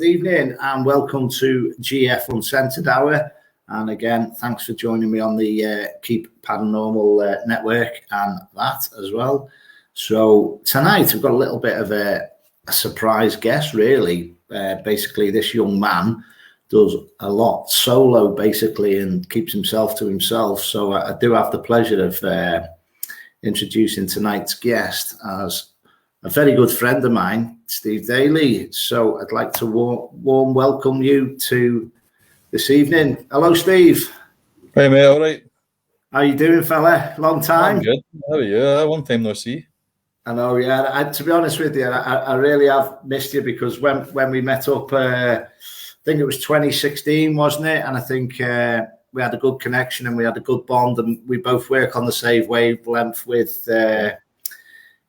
good evening and welcome to GF Uncensored Hour. And again, thanks for joining me on the Keep Paranormal network and that as well. So tonight we've got a little bit of a surprise guest, really. Basically, this young man does a lot solo, basically, and keeps himself to himself. So I do have the pleasure of introducing tonight's guest as a very good friend of mine, Steve Daly. So I'd like to warm welcome you to this evening. Hello, Steve. Hey, mate, all right? How you doing, fella? Long time? I'm good. How are you? Long time no see. I know, yeah. To be honest with you, I really have missed you because when we met up, I think it was 2016, wasn't it? And I think we had a good connection and we had a good bond, and we both work on the same wavelength with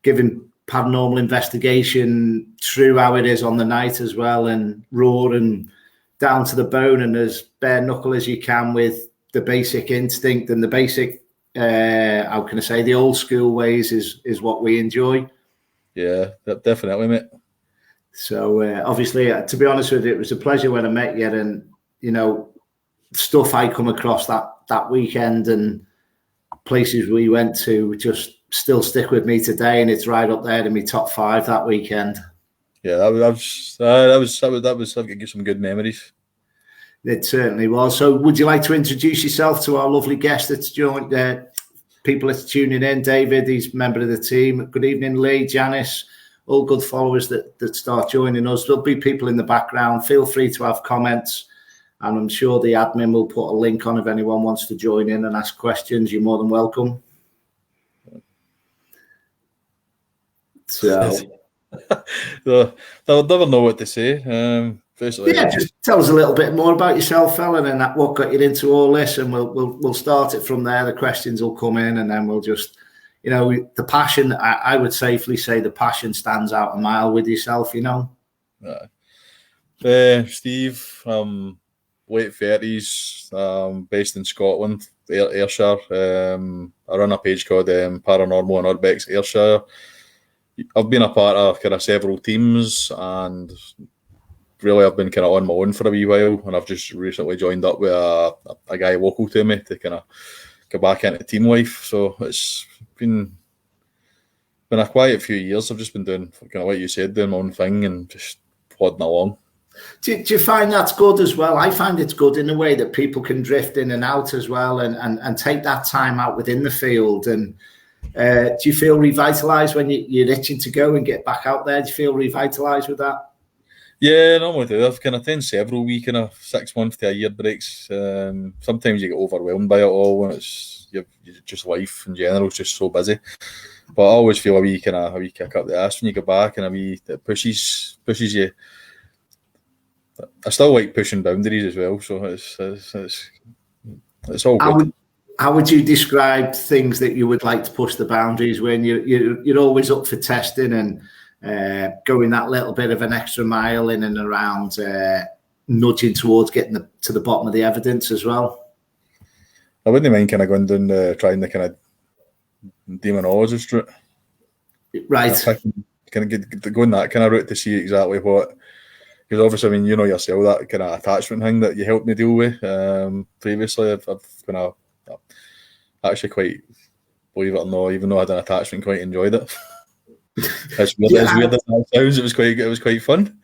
giving paranormal investigation through how it is on the night as well, and raw and down to the bone and as bare knuckle as you can with the basic instinct and the basic, how can I say, the old school ways is what we enjoy. Yeah, definitely, mate. So obviously, to be honest with you, it was a pleasure when I met you, and you know, stuff I come across that weekend and places we went to just still stick with me today, and it's right up there in my top 5 that weekend. Yeah, that was I've got some good memories. It certainly was. So would you like to introduce yourself to our lovely guest that's joined, people that's tuning in? David, he's a member of the team. Good evening, Lee, Janice, all good followers that start joining us. There'll be people in the background. Feel free to have comments, and I'm sure the admin will put a link on if anyone wants to join in and ask questions. You're more than welcome. So they'll never know what to say. Yeah, just tell us a little bit more about yourself, fella, and what got you into all this, and we'll start it from there. The questions will come in, and then we'll just, you know, the passion. I would safely say the passion stands out a mile with yourself. You know. Steve, late 30s, based in Scotland, Ayrshire. I run a page called Paranormal and Urbex Ayrshire. I've been a part of kind of several teams, and really I've been kind of on my own for a wee while, and I've just recently joined up with a guy local to me to kind of get back into team life. So it's been a quiet few years. I've just been doing, kind of like you said, doing my own thing and just plodding along. Do you find that's good as well? I find it's good in a way that people can drift in and out as well, and take that time out within the field. And do you feel revitalised when you're itching to go and get back out there? Do you feel revitalised with that? Yeah, normally do. I've kind of done several wee kind of 6 month to a year breaks. Sometimes you get overwhelmed by it all, and it's just life in general is just so busy. But I always feel a wee kick up the ass when you get back, and it pushes you. I still like pushing boundaries as well, so it's all good. How would you describe things that you would like to push the boundaries when you're always up for testing and going that little bit of an extra mile in and around, nudging towards getting to the bottom of the evidence as well? I wouldn't mind kind of going down trying the kind of demonologist route. Right. Kind of going that kind of route to see exactly what. Because obviously, I mean, you know yourself, that kind of attachment thing that you helped me deal with previously, I've kind of actually quite, believe it or not, even though I had an attachment, quite enjoyed it. As weird as that sounds, it was quite fun.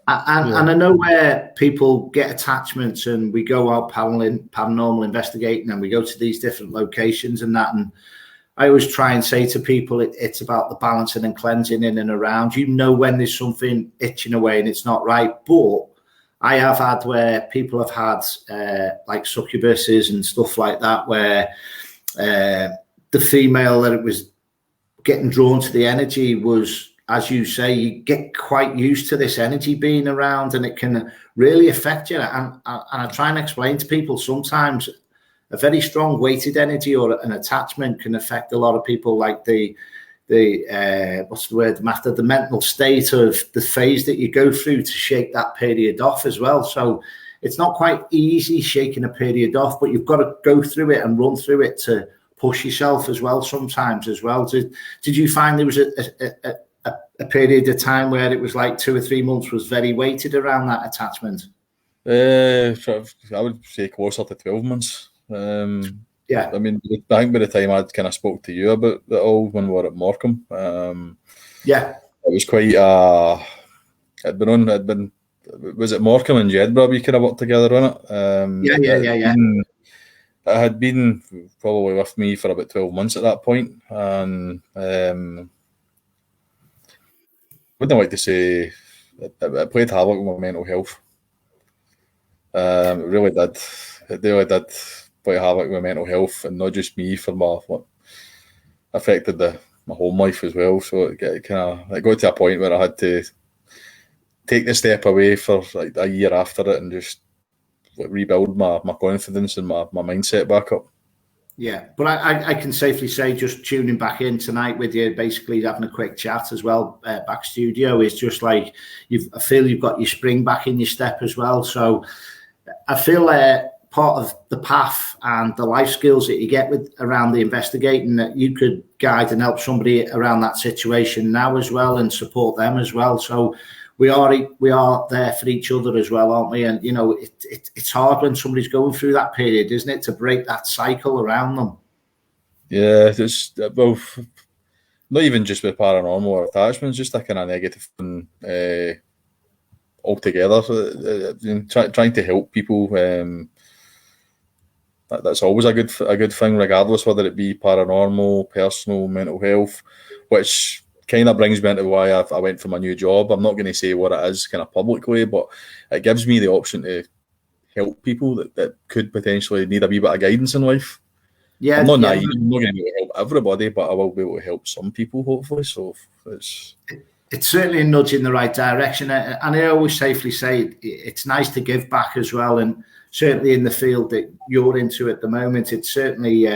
And I know where people get attachments, and we go out paranormal investigating, and we go to these different locations and that. And I always try and say to people, it's about the balancing and cleansing in and around. You know when there's something itching away and it's not right. But I have had where people have had like succubuses and stuff like that, where the female that it was getting drawn to the energy was, as you say, you get quite used to this energy being around, and it can really affect you. And I try and explain to people sometimes a very strong weighted energy or an attachment can affect a lot of people, like the what's the word, matter, the mental state of the phase that you go through to shake that period off as well. So it's not quite easy shaking a period off, but you've got to go through it and run through it to push yourself as well sometimes as well. Did you find there was a a period of time where it was like 2 or 3 months was very weighted around that attachment? I would say closer to 12 months. Yeah. I mean, I think by the time I'd kind of spoke to you about it all when we were at Morecambe, Yeah. it was quite was it Morecambe and Jedburgh we kind of worked together on it? Yeah. It had been probably with me for about 12 months at that point, and wouldn't like to say it played havoc with my mental health. It really did. It really did play havoc with my mental health, and not just me, for what affected my home life as well. So it got to a point where I had to take the step away for like a year after it and just rebuild my confidence and my mindset back up. Yeah, but I can safely say, just tuning back in tonight with you, basically having a quick chat as well, back studio, is just like I feel you've got your spring back in your step as well. So I feel part of the path and the life skills that you get with around the investigating, that you could guide and help somebody around that situation now as well and support them as well. So we are there for each other as well, aren't we? And it's hard when somebody's going through that period, isn't it, to break that cycle around them? Yeah, it's not even just with paranormal or attachments, just a kind of negative thing altogether. So, trying to help people, that's always a good thing, regardless whether it be paranormal, personal, mental health, which kind of brings me into why I went for my new job. I'm not going to say what it is kind of publicly, but it gives me the option to help people that could potentially need a wee bit of guidance in life. Yeah, I'm not naive. I'm not going to be able to help everybody, but I will be able to help some people, hopefully. So it's certainly a nudge in the right direction. And I always safely say it's nice to give back as well. And certainly in the field that you're into at the moment, it's certainly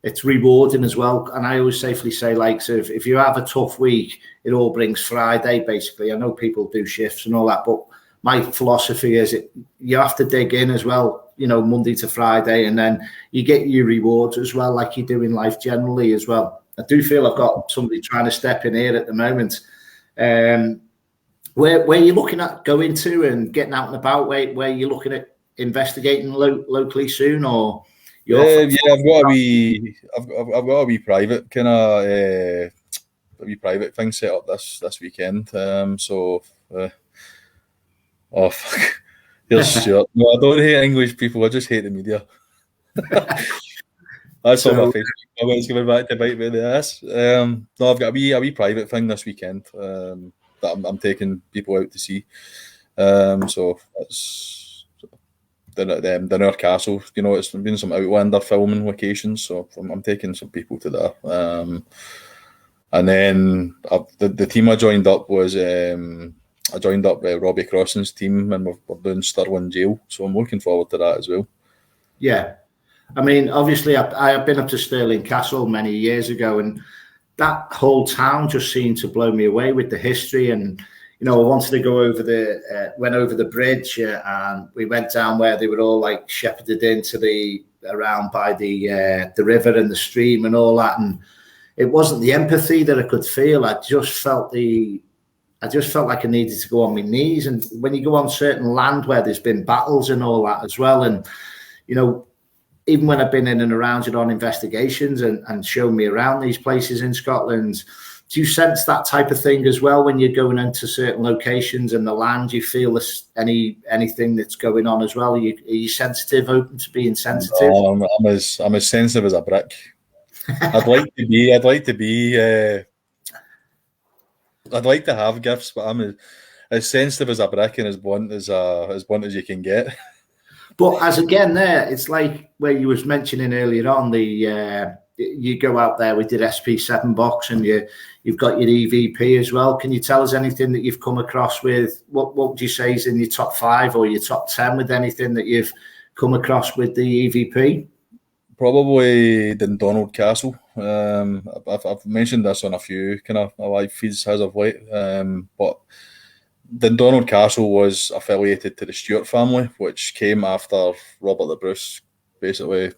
it's rewarding as well. And I always safely say, like, so if you have a tough week, it all brings Friday, basically. I know people do shifts and all that, but my philosophy is you have to dig in as well, Monday to Friday, and then you get your rewards as well, like you do in life generally as well. I do feel I've got somebody trying to step in here at the moment. Where you're looking at going to and getting out and about, where you're looking at investigating locally soon, or I've got a wee private kind of a wee private thing set up this weekend. Oh fuck, here's Stuart. No, I don't hate English people. I just hate the media. That's on my Facebook comments coming back to bite me in the ass. No, I've got a wee private thing this weekend that I'm taking people out to see. So it's Dinner Castle. It's been some Outlander filming locations, so I'm taking some people to there. And then the team I joined up was I joined up Robbie Crossing's team, and we're doing Stirling Jail, so I'm looking forward to that as well. Yeah, I mean, obviously, I've been up to Stirling Castle many years ago, and that whole town just seemed to blow me away with the history. And I wanted to go over went over the bridge, and we went down where they were all like shepherded into around by the river and the stream and all that. And it wasn't the empathy that I could feel. I just felt like I needed to go on my knees. And when you go on certain land where there's been battles and all that as well, and even when I've been in and around it on investigations and shown me around these places in Scotland, do you sense that type of thing as well when you're going into certain locations and the land? You feel anything that's going on as well? Are you sensitive, open to being sensitive? No, I'm as sensitive as a brick. I'd like to be. I'd like to have gifts, but I'm as sensitive as a brick and as blunt as you can get. But as again, it's like where you was mentioning earlier on, you go out there with your SP7 box and you've got your EVP as well. Can you tell us anything that you've come across with? What would you say is in your top 5 or your top 10 with anything that you've come across with the EVP? Probably Dundonald Castle. I've mentioned this on a few kind of live feeds as of late, but Dundonald Castle was affiliated to the Stuart family, which came after Robert the Bruce, basically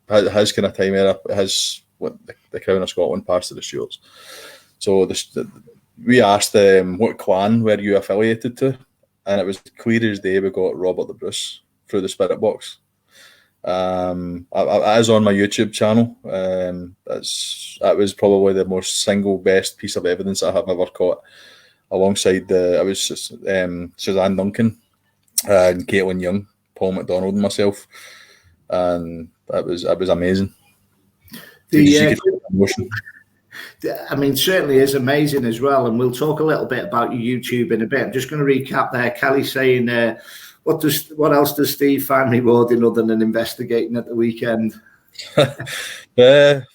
his kind of time era, the Crown of Scotland passed to the Stuarts. So we asked what clan were you affiliated to, and it was clear as day we got Robert the Bruce through the Spirit Box. It is on my YouTube channel. That was probably the most single best piece of evidence I have ever caught, alongside Suzanne Duncan and Caitlin Young, Paul McDonald, and myself, and it was amazing. I mean, certainly is amazing as well, and we'll talk a little bit about your YouTube in a bit. I'm just going to recap there. Kelly saying, what else does Steve find rewarding other than investigating at the weekend? I'm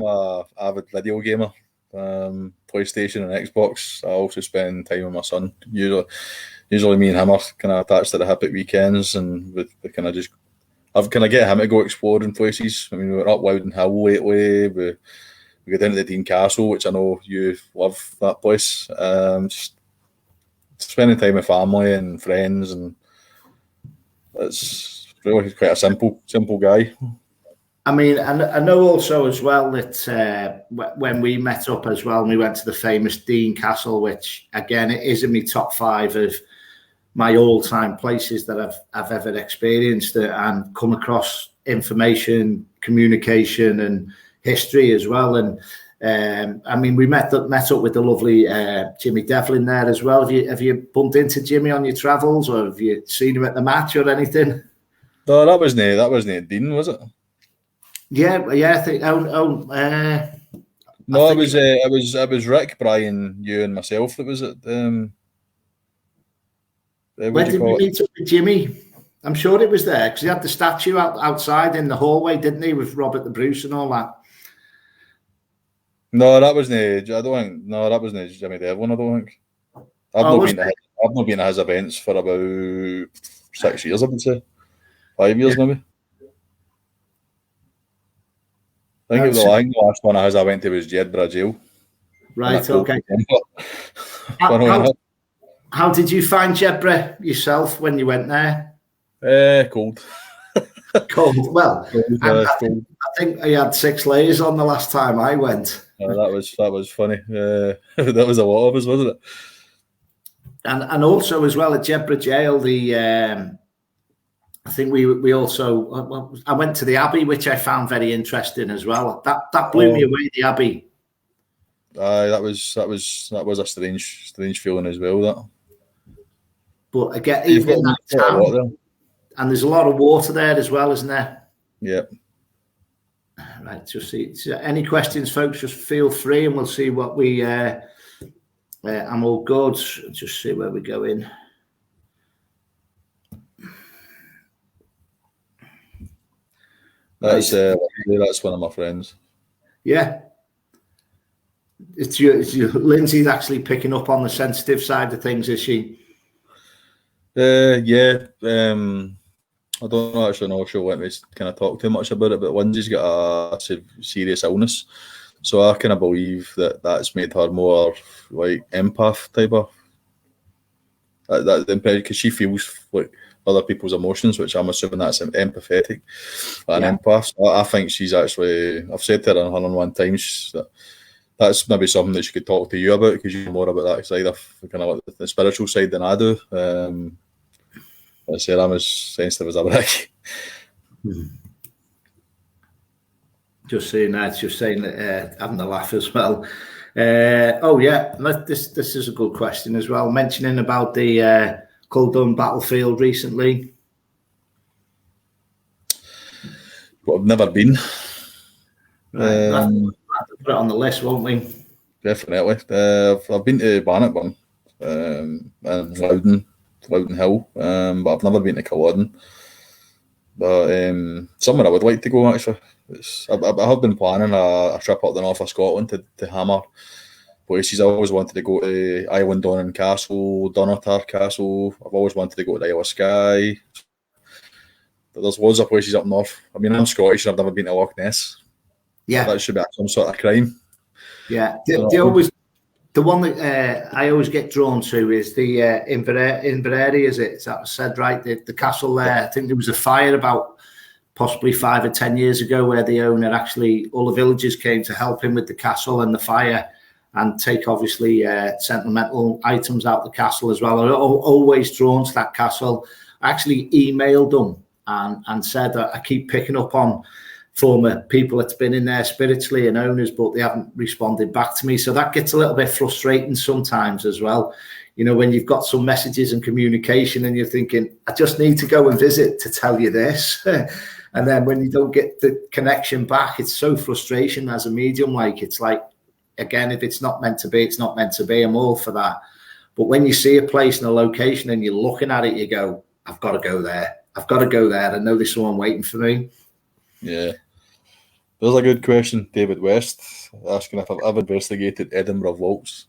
a avid video gamer, PlayStation and Xbox. I also spend time with my son. Usually me and him are kind of attached to the hip at weekends, and we kind of just I've kind of get him to go exploring places. I mean, we were up Loudon Hill lately. We go down to the Dean Castle, which I know you love that place. Just spending time with family and friends, and it's really quite a simple guy. I mean, and I know also as well that when we met up as well, and we went to the famous Dean Castle, which again, it is in my top 5 of my all-time places that I've ever experienced and come across information, communication, and history as well. And I mean, we met up with the lovely Jimmy Devlin there as well. Have you bumped into Jimmy on your travels, or have you seen him at the match or anything? No, that wasn't Dean, was it? Yeah. I think. No, it was Rick, Brian, you, and myself that was at. When did we meet up with Jimmy? I'm sure it was there because he had the statue outside in the hallway, didn't he, with Robert the Bruce and all that? No, that wasn't. I don't think. No, that wasn't Jimmy Devlin. I don't think. I've not been to his events for about 6 years. I would say 5 years maybe. I think the last one I went to was Jedburgh Jail. Right. Okay. How did you find Jedburgh yourself when you went there? Cold. Cold. Well, I think I had 6 layers on the last time I went. That was funny. That was a lot of us, wasn't it? And also as well at Jedburgh Jail, I think we also I went to the Abbey, which I found very interesting as well. That blew me away. The Abbey. That was a strange feeling as well. That. But again, even in that town, and there's a lot of water there as well, isn't there? Yeah. Right. Just see. Any questions, folks? Just feel free, and we'll see what we. I'm all good. Just see where we go in. That's one of my friends. Yeah. It's your Lindsay's actually picking up on the sensitive side of things, is she? Yeah. I don't actually know if she'll let me kind of talk too much about it, but Lindsay's got a serious illness, so I kind of believe that's made her more like empath type of that because she feels like other people's emotions, which I'm assuming that's empathetic, an empath. So I think she's actually. I've said to her on 101 times that's maybe something that she could talk to you about because you know more about that side of kind of like the spiritual side than I do. I said I'm as sensitive as a brick. Just saying that. Just saying that. Having a laugh as well. This is a good question as well. Mentioning about the Culloden battlefield recently. Well, I've never been. Right, we'll have to put it on the list, won't we? Definitely. I've been to Bannockburn and Loudon Hill, but I've never been to Culloden. But somewhere I would like to go actually. I have been planning a trip up the north of Scotland to hammer places. I always wanted to go to Island Donnan Castle, Dunatar Castle. I've always wanted to go to the Isle of Skye. But there's loads of places up north. I mean, I'm Scottish and I've never been to Loch Ness. Yeah, that should be some sort of crime. Yeah, the one that I always get drawn to is the Inveraray, is it? Is that said right? The castle there. Yeah. I think there was a fire about possibly 5 or 10 years ago where the owner actually, all the villagers came to help him with the castle and the fire. and take obviously sentimental items out the castle as well. I'm always drawn to that castle. I actually emailed them and said that I keep picking up on former people that's been in there spiritually and owners, but they haven't responded back to me. So that gets a little bit frustrating sometimes as well. You know, when you've got some messages and communication and you're thinking, I just need to go and visit to tell you this. And then when you don't get the connection back, it's so frustration as a medium. Like, it's like, again, if it's not meant to be, it's not meant to be. I'm all for that. But when you see a place and a location and you're looking at it, you go, I've got to go there. I've got to go there. I know there's someone waiting for me. Yeah. There's a good question, David West, asking if I've ever investigated Edinburgh vaults.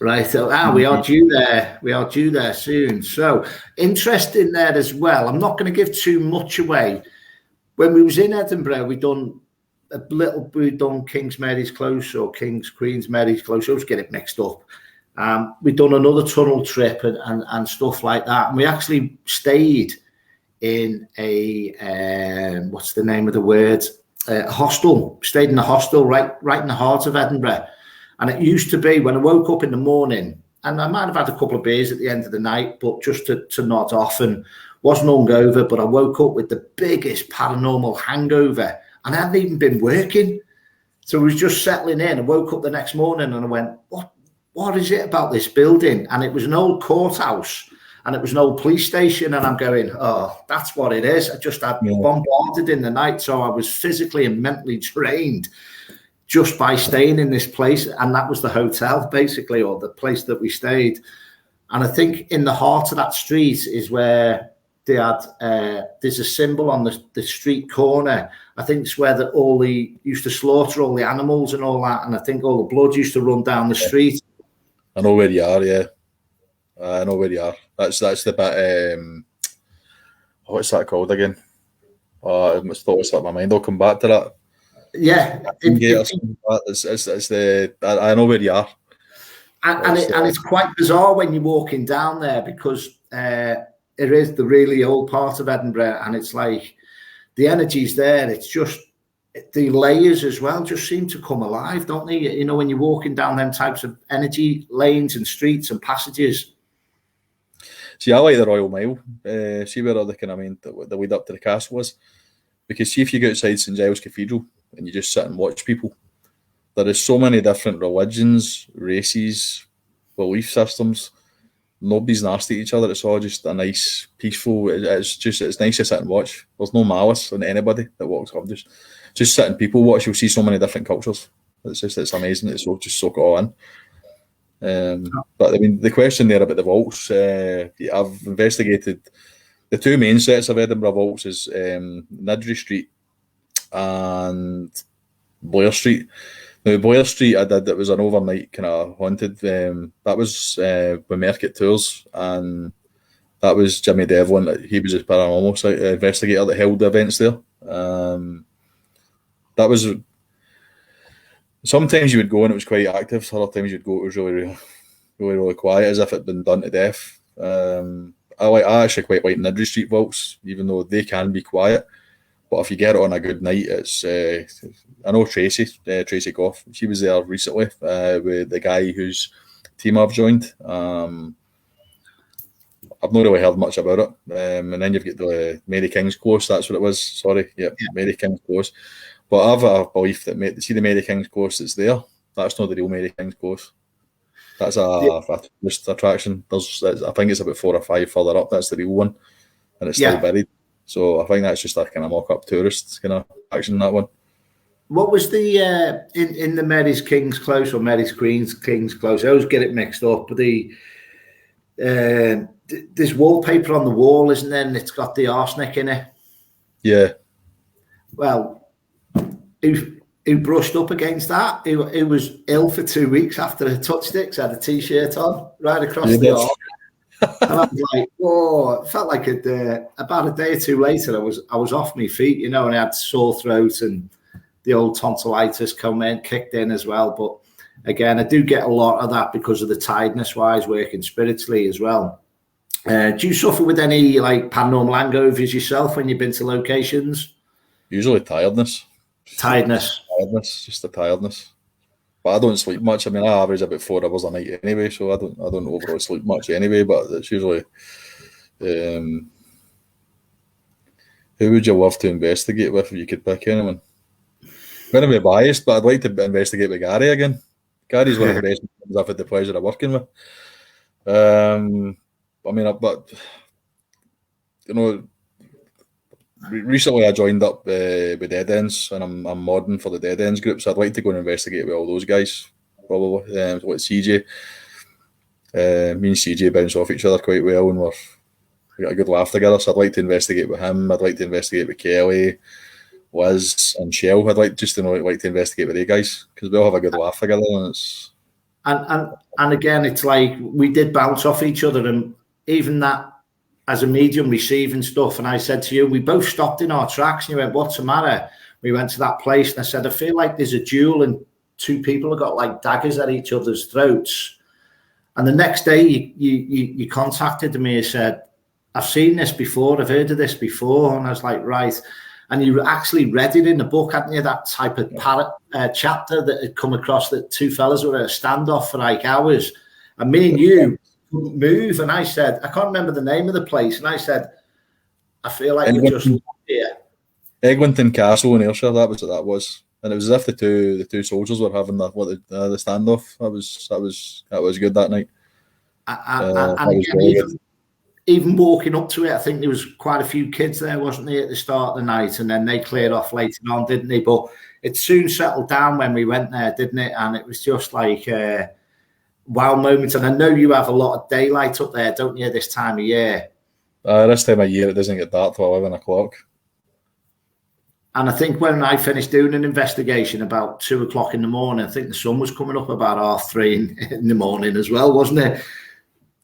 Right. So, we are due there. We are due there soon. So, interesting there as well. I'm not going to give too much away. When we was in Edinburgh, we'd done King's Mary's Close or Queen's Mary's Close. I always get it mixed up. We'd done another tunnel trip and stuff like that. And we actually stayed in a, what's the name of the word? Hostel. Stayed in a hostel right in the heart of Edinburgh. And it used to be when I woke up in the morning, and I might have had a couple of beers at the end of the night, but just to nod off, and wasn't hungover, but I woke up with the biggest paranormal hangover, and I hadn't even been working. So I was just settling in. I woke up the next morning and I went, what is it about this building? And it was an old courthouse and it was an old police station. And I'm going, oh, that's what it is. I just had bombarded in the night. So I was physically and mentally drained just by staying in this place. And that was the hotel, basically, or the place that we stayed. And I think in the heart of that street is where they had, there's a symbol on the street corner. I think it's where used to slaughter all the animals and all that. And I think all the blood used to run down the street. I know where you are, yeah. I know where you are. That's the bit, what's that called again? I must thought it's up my mind. I'll come back to that. Yeah. I know where you are. And it's quite bizarre when you're walking down there, because it is the really old part of Edinburgh, and it's like the energy's there. It's just the layers as well just seem to come alive, don't they? You know, when you're walking down them types of energy lanes and streets and passages. See, I like the Royal Mile. See where the kind of the lead up to the castle was, because see if you go outside St Giles Cathedral and you just sit and watch people, there is so many different religions, races, belief systems. Nobody's nasty to each other. It's all just a nice, peaceful. It's nice to sit and watch. There's no malice in anybody that walks up. Just sit and people watch. You'll see so many different cultures. It's amazing. It's just soak it all in. But I mean, the question there about the vaults. I've investigated the two main sets of Edinburgh vaults is Nidri Street and Blair Street. Now, Blair Street, I did. It was an overnight kind of haunted. That was with Mercat Tours, and that was Jimmy Devlin. He was a paranormal investigator that held the events there. That was sometimes you would go and it was quite active. Other times you'd go, it was really quiet, as if it'd been done to death. I actually quite like Nidri Street vaults, even though they can be quiet. But if you get it on a good night, it's. I know Tracy Goff. She was there recently with the guy whose team I've joined. I've not really heard much about it. And then you've got the Mary King's Close. That's what it was. Sorry, yeah. Mary King's Close. But I've a belief that the Mary King's Close that's there, that's not the real Mary King's Close. That's a tourist attraction. I think it's about 4 or 5 further up. That's the real one, and it's still buried. So I think that's just a kind of mock-up tourist kind of action, that one. What was the in the Mary's King's Close or Mary's Queen's King's Close? I always get it mixed up. But there's wallpaper on the wall, isn't there? And it's got the arsenic in it. Yeah. Well, who brushed up against that? He was ill for 2 weeks after the touch sticks. Had a t-shirt on right across the arm. And I was like, whoa, it felt like about a day or two later, I was off my feet, you know, and I had sore throat and the old tonsillitis kicked in as well. But again, I do get a lot of that because of the tiredness-wise, working spiritually as well. Do you suffer with any like paranormal hangovers yourself when you've been to locations? Usually tiredness. Just the tiredness. But I don't sleep much. I mean, I average about 4 hours a night anyway, so I don't overall sleep much anyway. But it's usually, who would you love to investigate with if you could pick anyone? I'm going to be biased, but I'd like to investigate with Gary again. Gary's one of the best ones I've had the pleasure of working with. I mean, but you know, recently I joined up with Dead Ends, and I'm modding for the Dead Ends group, so I'd like to go and investigate with all those guys, probably. Like CJ. Me and CJ bounce off each other quite well, and we got a good laugh together, so I'd like to investigate with him. I'd like to investigate with Kelly, Liz, and Shell. I'd like to investigate with you guys, because we all have a good laugh together, and it's... And again, it's like we did bounce off each other, and even that as a medium receiving stuff. And I said to you, we both stopped in our tracks, and you went, "What's the matter?" We went to that place, and I said, "I feel like there's a duel, and two people have got like daggers at each other's throats." And the next day, you contacted me and said, "I've seen this before. I've heard of this before." And I was like, "Right." And you actually read it in the book, hadn't you? That type of chapter that had come across that two fellas were at a standoff for like hours. And me and you couldn't move. And I said, I can't remember the name of the place. And I said, "I feel like we're just here." Eglinton Castle in Ayrshire, that was what that was. And it was as if the two soldiers were having the standoff. That was good that night. And again, even walking up to it, I think there was quite a few kids there, wasn't there, at the start of the night, and then they cleared off later on, didn't they? But it soon settled down when we went there, didn't it? And it was just like wow moments. And I know you have a lot of daylight up there, don't you, this time of year? This time of year, it doesn't get dark till 11 o'clock. And I think when I finished doing an investigation about 2 o'clock in the morning, I think the sun was coming up about 3:30 in the morning as well, wasn't it?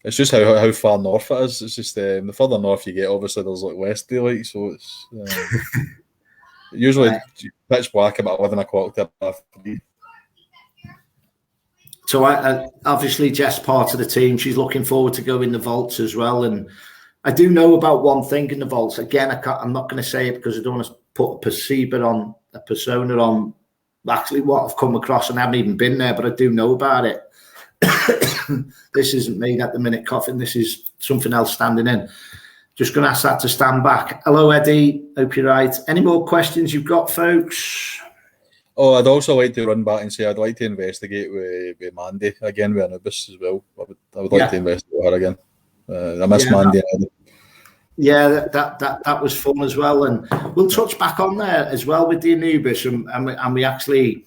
It's just how far north it is. It's just the further north you get, obviously there's like less daylight, so it's usually pitch black about 11 o'clock to 3:30. So I obviously Jess part of the team. She's looking forward to going the vaults as well. And I do know about one thing in the vaults. Again, I'm not going to say it because I don't want to put a persona on actually what I've come across, and I haven't even been there, but I do know about it. This isn't me at the minute coughing. This is something else standing in. Just going to ask that to stand back. Hello, Eddie. Hope you're right. Any more questions you've got, folks? Oh, I'd also like to run back and say I'd like to investigate with Mandy again with Anubis as well. I would like to investigate with her again. I miss Mandy. Yeah, that was fun as well, and we'll touch back on there as well with the Anubis, and we actually.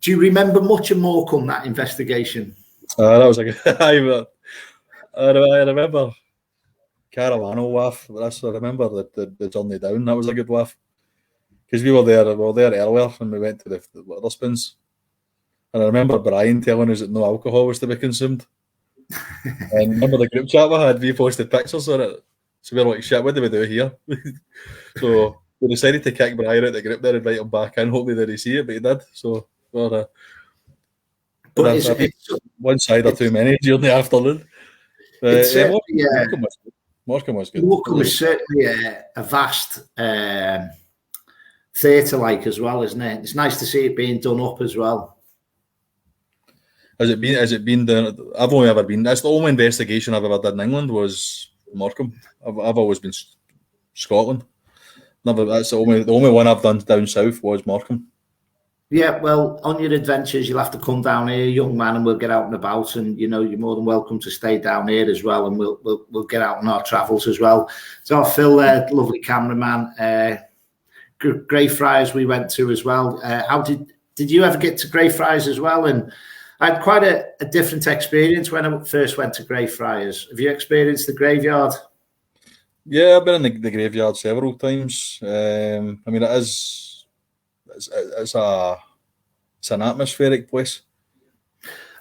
Do you remember much of Morecambe, that investigation? That was like I remember Caravano laugh. I remember the journey down. That was a good laugh because we were there earlier and we went to the Witherspoons, and I remember Brian telling us that no alcohol was to be consumed. And remember the group chat we had? We posted pictures on it, so we were like, "Shit, what do we do here?" So we decided to kick Brian out of the group there and invite him back in. Hopefully, did he see it? But he did. So. But it's one side or too many during the afternoon. Morecambe was good. Morecambe was certainly a vast theatre-like as well, isn't it? It's nice to see it being done up as well. Has it been done? I've only ever been. That's the only investigation I've ever done in England was Morecambe. I've always been Scotland. That's the only one I've done down south was Morecambe. Yeah, well, on your adventures, you'll have to come down here, young man, and we'll get out and about. And you're more than welcome to stay down here as well, and we'll get out on our travels as well. So Phil, lovely cameraman, Greyfriars we went to as well. How did you ever get to Greyfriars as well? And I had quite a different experience when I first went to Greyfriars. Have you experienced the graveyard? Yeah, I've been in the graveyard several times. I mean, it is. It's an atmospheric place.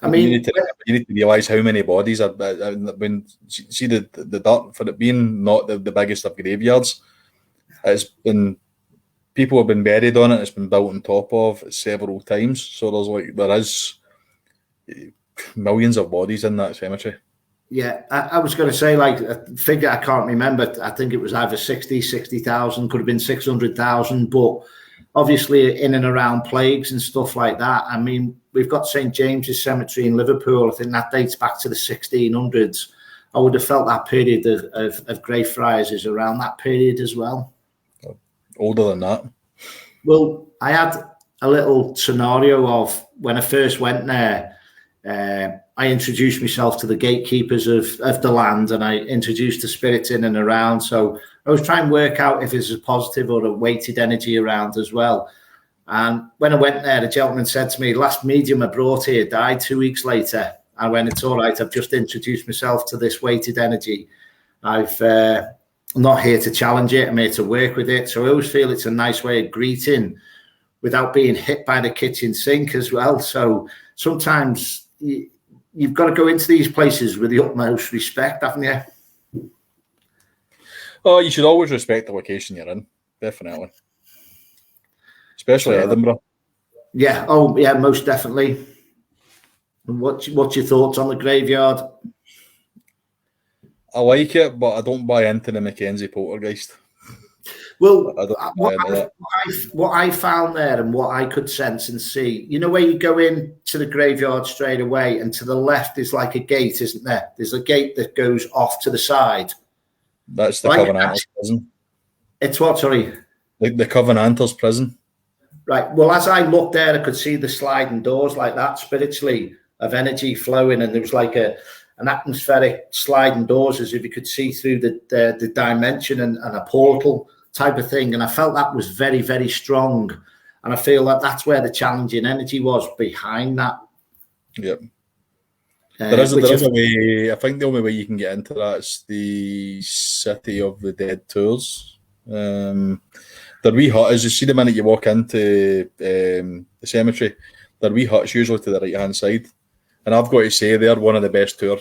I mean, you need to realise how many bodies are. When see the dirt for it being not the biggest of graveyards, it's been people have been buried on it. It's been built on top of several times. So there is millions of bodies in that cemetery. Yeah, I was going to say like a figure I can't remember. I think it was either 60,000, could have been 600,000, but. Obviously, in and around plagues and stuff like that. I mean, we've got St James's Cemetery in Liverpool. I think that dates back to the 1600s. I would have felt that period of Greyfriars is around that period as well. Older than that. Well, I had a little scenario of when I first went there. I introduced myself to the gatekeepers of the land, and I introduced the spirits in and around. So I was trying to work out if it's a positive or a weighted energy around as well. And when I went there, the gentleman said to me, last medium I brought here died 2 weeks later. I went, it's all right. I've just introduced myself to this weighted energy. I'm not here to challenge it. I'm here to work with it. So I always feel it's a nice way of greeting without being hit by the kitchen sink as well. So sometimes you've got to go into these places with the utmost respect, haven't you? Oh, you should always respect the location you're in, definitely. Especially Edinburgh. Yeah, oh yeah, most definitely. And what's your thoughts on the graveyard? I like it, but I don't buy into the Mackenzie poltergeist. Well, what I found there and what I could sense and see, you know, where you go in to the graveyard straight away and to the left is like a gate, isn't there? There's a gate that goes off to the side. That's the Covenanters prison. It's what, sorry? The Covenanters prison. Right. Well, as I looked there, I could see the sliding doors like that spiritually of energy flowing, and there was like an atmospheric sliding doors as if you could see through the dimension and a portal type of thing. And I felt that was very, very strong. And I feel that that's where the challenging energy was behind that. Yep. There is a way. I think the only way you can get into that is the City of the Dead tours. The wee hut, as you see the minute you walk into the cemetery, the wee hut's usually to the right hand side. And I've got to say, they're one of the best tour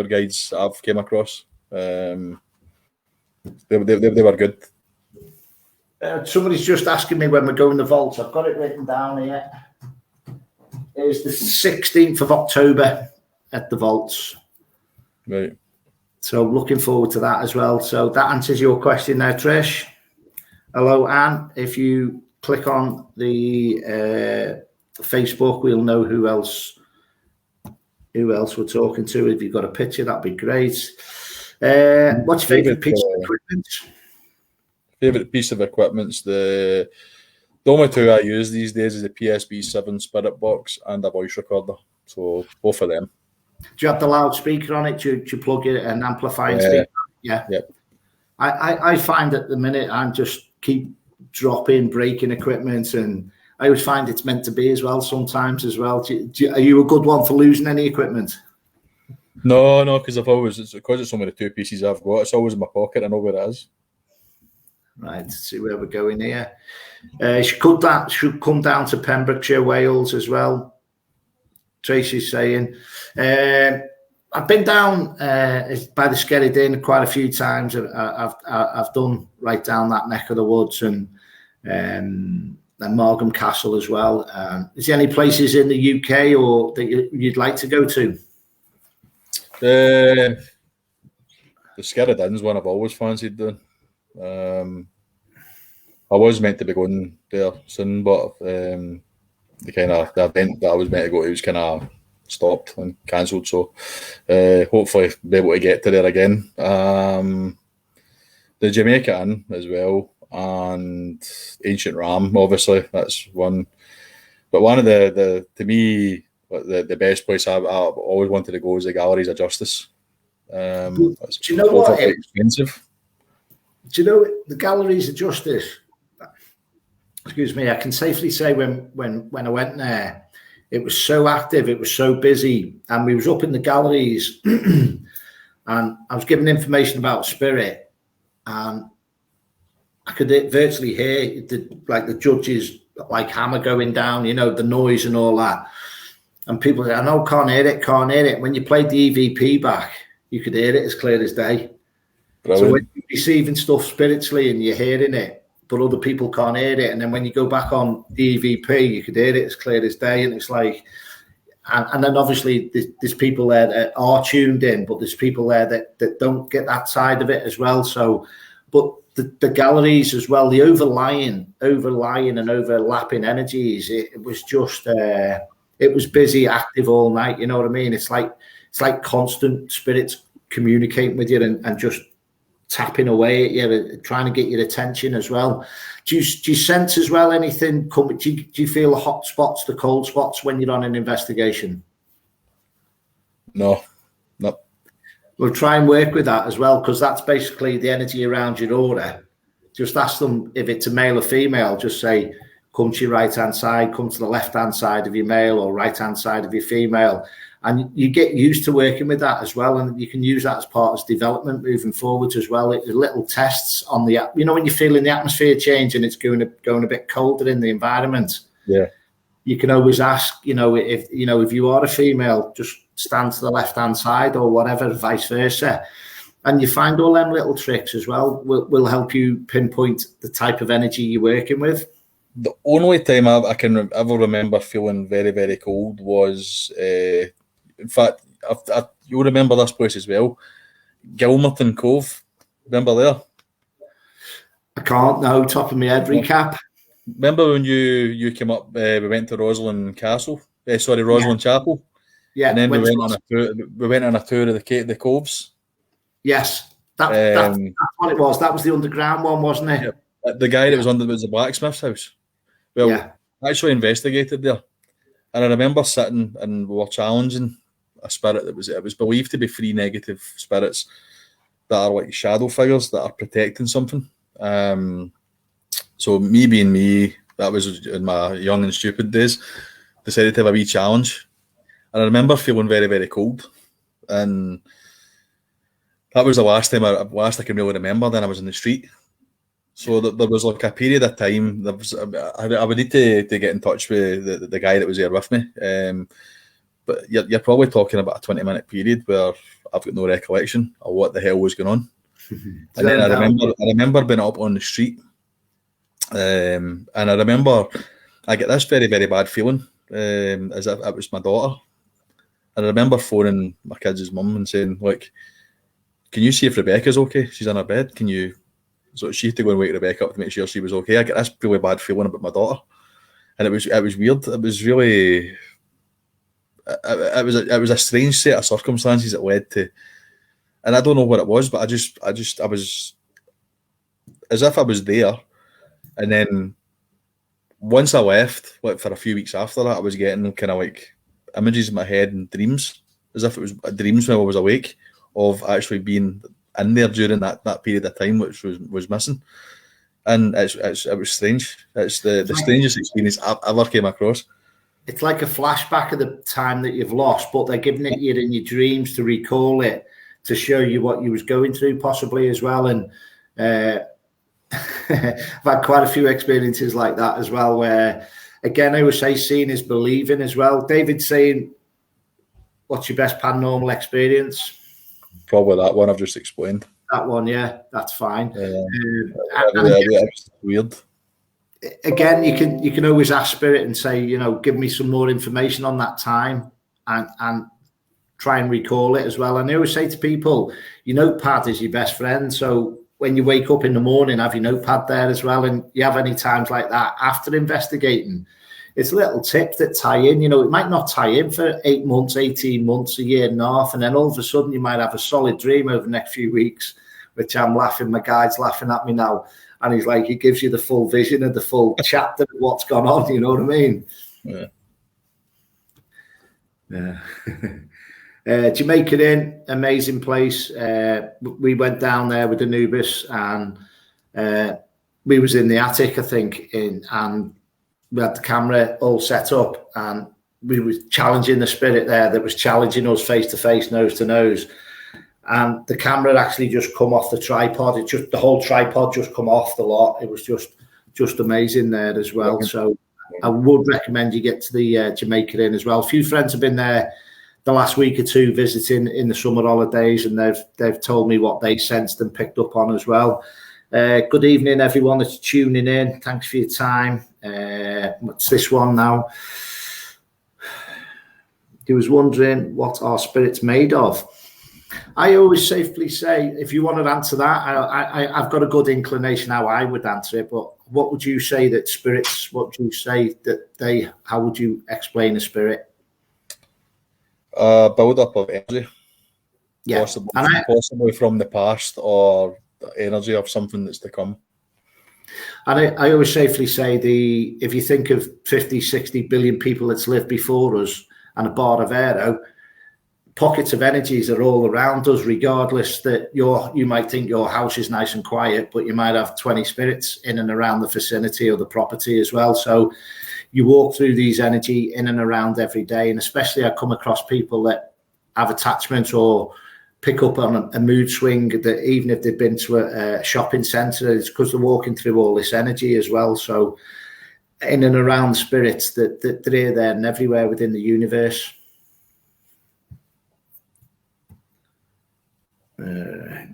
guides I've came across. They were good. Somebody's just asking me when we're going to the vaults. I've got it written down here. It's the 16th of October at the vaults. Right. So looking forward to that as well. So that answers your question there, Trish. Hello, Anne. If you click on the Facebook, we'll know who else we're talking to. If you've got a picture, that'd be great. What's your favourite piece of equipment? Favourite piece of equipment's the only two I use these days is the PSB7 Spirit Box and a voice recorder. So both of them. Do you have the loudspeaker on it? Do you plug it and amplifying speaker? Yeah. Yep. I find at the minute I'm just keep dropping, breaking equipment, and I always find it's meant to be as well sometimes as well. Are you a good one for losing any equipment? No, because it's only the two pieces I've got. It's always in my pocket. I know where it is. Right, let's see where we're going here. Should come down to Pembrokeshire, Wales as well. Tracy's saying. I've been down by the Skerry Din quite a few times. I've done right down that neck of the woods and Margam Castle as well. Is there any places in the UK or that you'd like to go to? The Skerry Din's one I've always fancied doing. I was meant to be going there soon, but the event that I was meant to go to was kind of stopped and cancelled. So hopefully be able to get to there again. The Jamaica Inn as well, and Ancient Ram, obviously that's one. But one of the to me the best place I've always wanted to go is the Galleries of Justice. Do you know what? Expensive. Do you know the Galleries of Justice? Excuse me. I can safely say when I went there, it was so active, it was so busy, and we was up in the galleries, and I was giving information about spirit, and I could virtually hear the judges hammer going down, the noise and all that. And people say, "I know, can't hear it." When you played the EVP back, you could hear it as clear as day. Brilliant. So when you're receiving stuff spiritually and you're hearing it, but other people can't hear it, and then when you go back on the EVP, you could hear it as clear as day, and it's like, and then obviously there's people there that are tuned in, but there's people there that don't get that side of it as well. So, but the galleries as well, the overlying and overlapping energies, it was just it was busy, active all night. You know what I mean? It's like constant spirits communicating with you and just tapping away at you, trying to get your attention as well. Do you sense as well anything? Do you feel the hot spots, the cold spots when you're on an investigation? No. We'll try and work with that as well, because that's basically the energy around your aura. Just ask them if it's a male or female. Just say, come to your right-hand side, come to the left-hand side of your male or right-hand side of your female. And you get used to working with that as well. And you can use that as part of development moving forwards as well. Little tests on the, when you're feeling the atmosphere change and it's going a bit colder in the environment. Yeah. You can always ask, if you are a female, just stand to the left-hand side or whatever, vice versa. And you find all them little tricks as well will help you pinpoint the type of energy you're working with. The only time I can ever remember feeling very, very cold was, in fact, you'll remember this place as well, Gilmerton Cove. Remember there? I can't know, top of my head, recap. Remember when you came up, we went to Rosslyn Castle? Rosslyn Chapel? Yeah. And then we went on a tour of the coves. Yes, that's what it was. That was the underground one, wasn't it? Yeah. The guy that was was the blacksmith's house. Well, I actually investigated there. And I remember sitting and we were challenging a spirit it was believed to be 3 negative spirits that are like shadow figures that are protecting something. So me being me, that was in my young and stupid days, decided to have a wee challenge. And I remember feeling very, very cold. And that was the last I can really remember. Then I was in the street. So there was like a period of time. I would need to get in touch with the guy that was there with me. But you're probably talking about a 20-minute period where I've got no recollection of what the hell was going on. And then I remember being up on the street, and I remember I get this very, very bad feeling, as if it was my daughter. And I remember phoning my kids' mum and saying, "Look, can you see if Rebecca's okay? She's in her bed. Can you?" So she had to go and wake Rebecca up to make sure she was okay. I get this really bad feeling about my daughter, and it was weird. It was really, it was a strange set of circumstances that led to, and I don't know what it was, but I was as if I was there, and then once I left, like for a few weeks after that, I was getting kind of like images in my head and dreams, as if it was dreams when I was awake, of actually being in there during that period of time, which was missing. And it was strange. It's the strangest experience I've ever came across. It's like a flashback of the time that you've lost, but they're giving it you in your dreams to recall it, to show you what you was going through possibly as well. And I've had quite a few experiences like that as well, where, again, I would say seeing is believing as well. David's saying, what's your best paranormal experience? Probably that one I've just explained. That one, yeah, that's fine. It's weird. Again, you can always ask Spirit and say, give me some more information on that time, and try and recall it as well. And I always say to people, your notepad is your best friend. So when you wake up in the morning, have your notepad there as well. And you have any times like that after investigating, it's little tips that tie in. It might not tie in for 8 months, 18 months, a year and a half. And then all of a sudden you might have a solid dream over the next few weeks, which I'm laughing. My guide's laughing at me now. And he's like, he gives you the full vision of the full chapter of what's gone on. You know what I mean? Yeah. Jamaica Inn, amazing place. We went down there with Anubis, and we was in the attic, I think, and we had the camera all set up, and we were challenging the spirit there that was challenging us face to face, nose to nose. And the camera actually just come off the tripod. The whole tripod just come off the lot. It was just amazing there as well. So I would recommend you get to the Jamaica Inn as well. A few friends have been there the last week or two visiting in the summer holidays, and they've told me what they sensed and picked up on as well. Good evening, everyone that's tuning in. Thanks for your time. What's this one now? He was wondering what our spirit's made of. I always safely say, if you want to answer that, I've got a good inclination how I would answer it, but what would you say that spirits, what would you say that how would you explain a spirit? Build up of energy, Yeah, possibly from the past or the energy of something that's to come. and I always safely say if you think of 50, 60 billion people that's lived before us and a bar of aero, pockets of energies are all around us, regardless that you might think your house is nice and quiet, but you might have 20 spirits in and around the vicinity or the property as well. So you walk through these energy in and around every day. And especially I come across people that have attachments or pick up on a mood swing, that even if they've been to a shopping centre, it's because they're walking through all this energy as well. So in and around spirits that they're here, there and everywhere within the universe.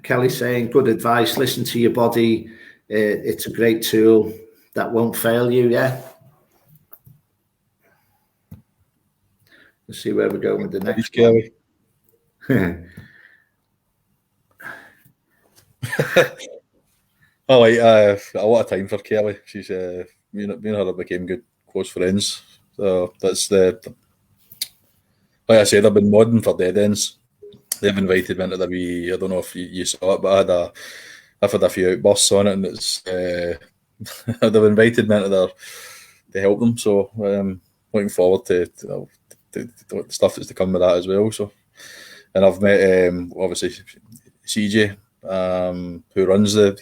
Kelly saying, good advice, listen to your body. It's a great tool that won't fail you. Yeah. Let's see where we're going with the next Kelly. Oh, a lot of time for Kelly. She's me and her became good close friends. So that's like I said, I've been modding for Dead Ends. They've invited me into the wee. I don't know if you saw it, but I've had a few outbursts on it, and it's they've invited me into to help them. So looking forward to the stuff that's to come with that as well. So, and I've met obviously CJ. Who runs the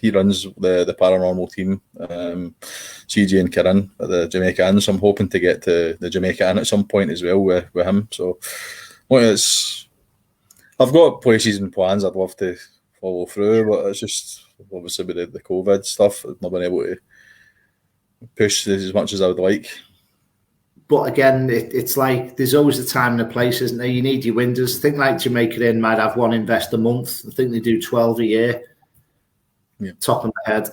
paranormal team, CJ and Kieran at the Jamaica Inn. So I'm hoping to get to the Jamaica Inn at some point as well with him. So I've got places and plans I'd love to follow through, but it's just obviously with the COVID stuff, I've not been able to push as much as I would like. But again, it's like there's always a time and a place, isn't there? You need your windows. I think like Jamaica Inn might have one investor a month. I think they do 12 a year. Yeah. Top of my head.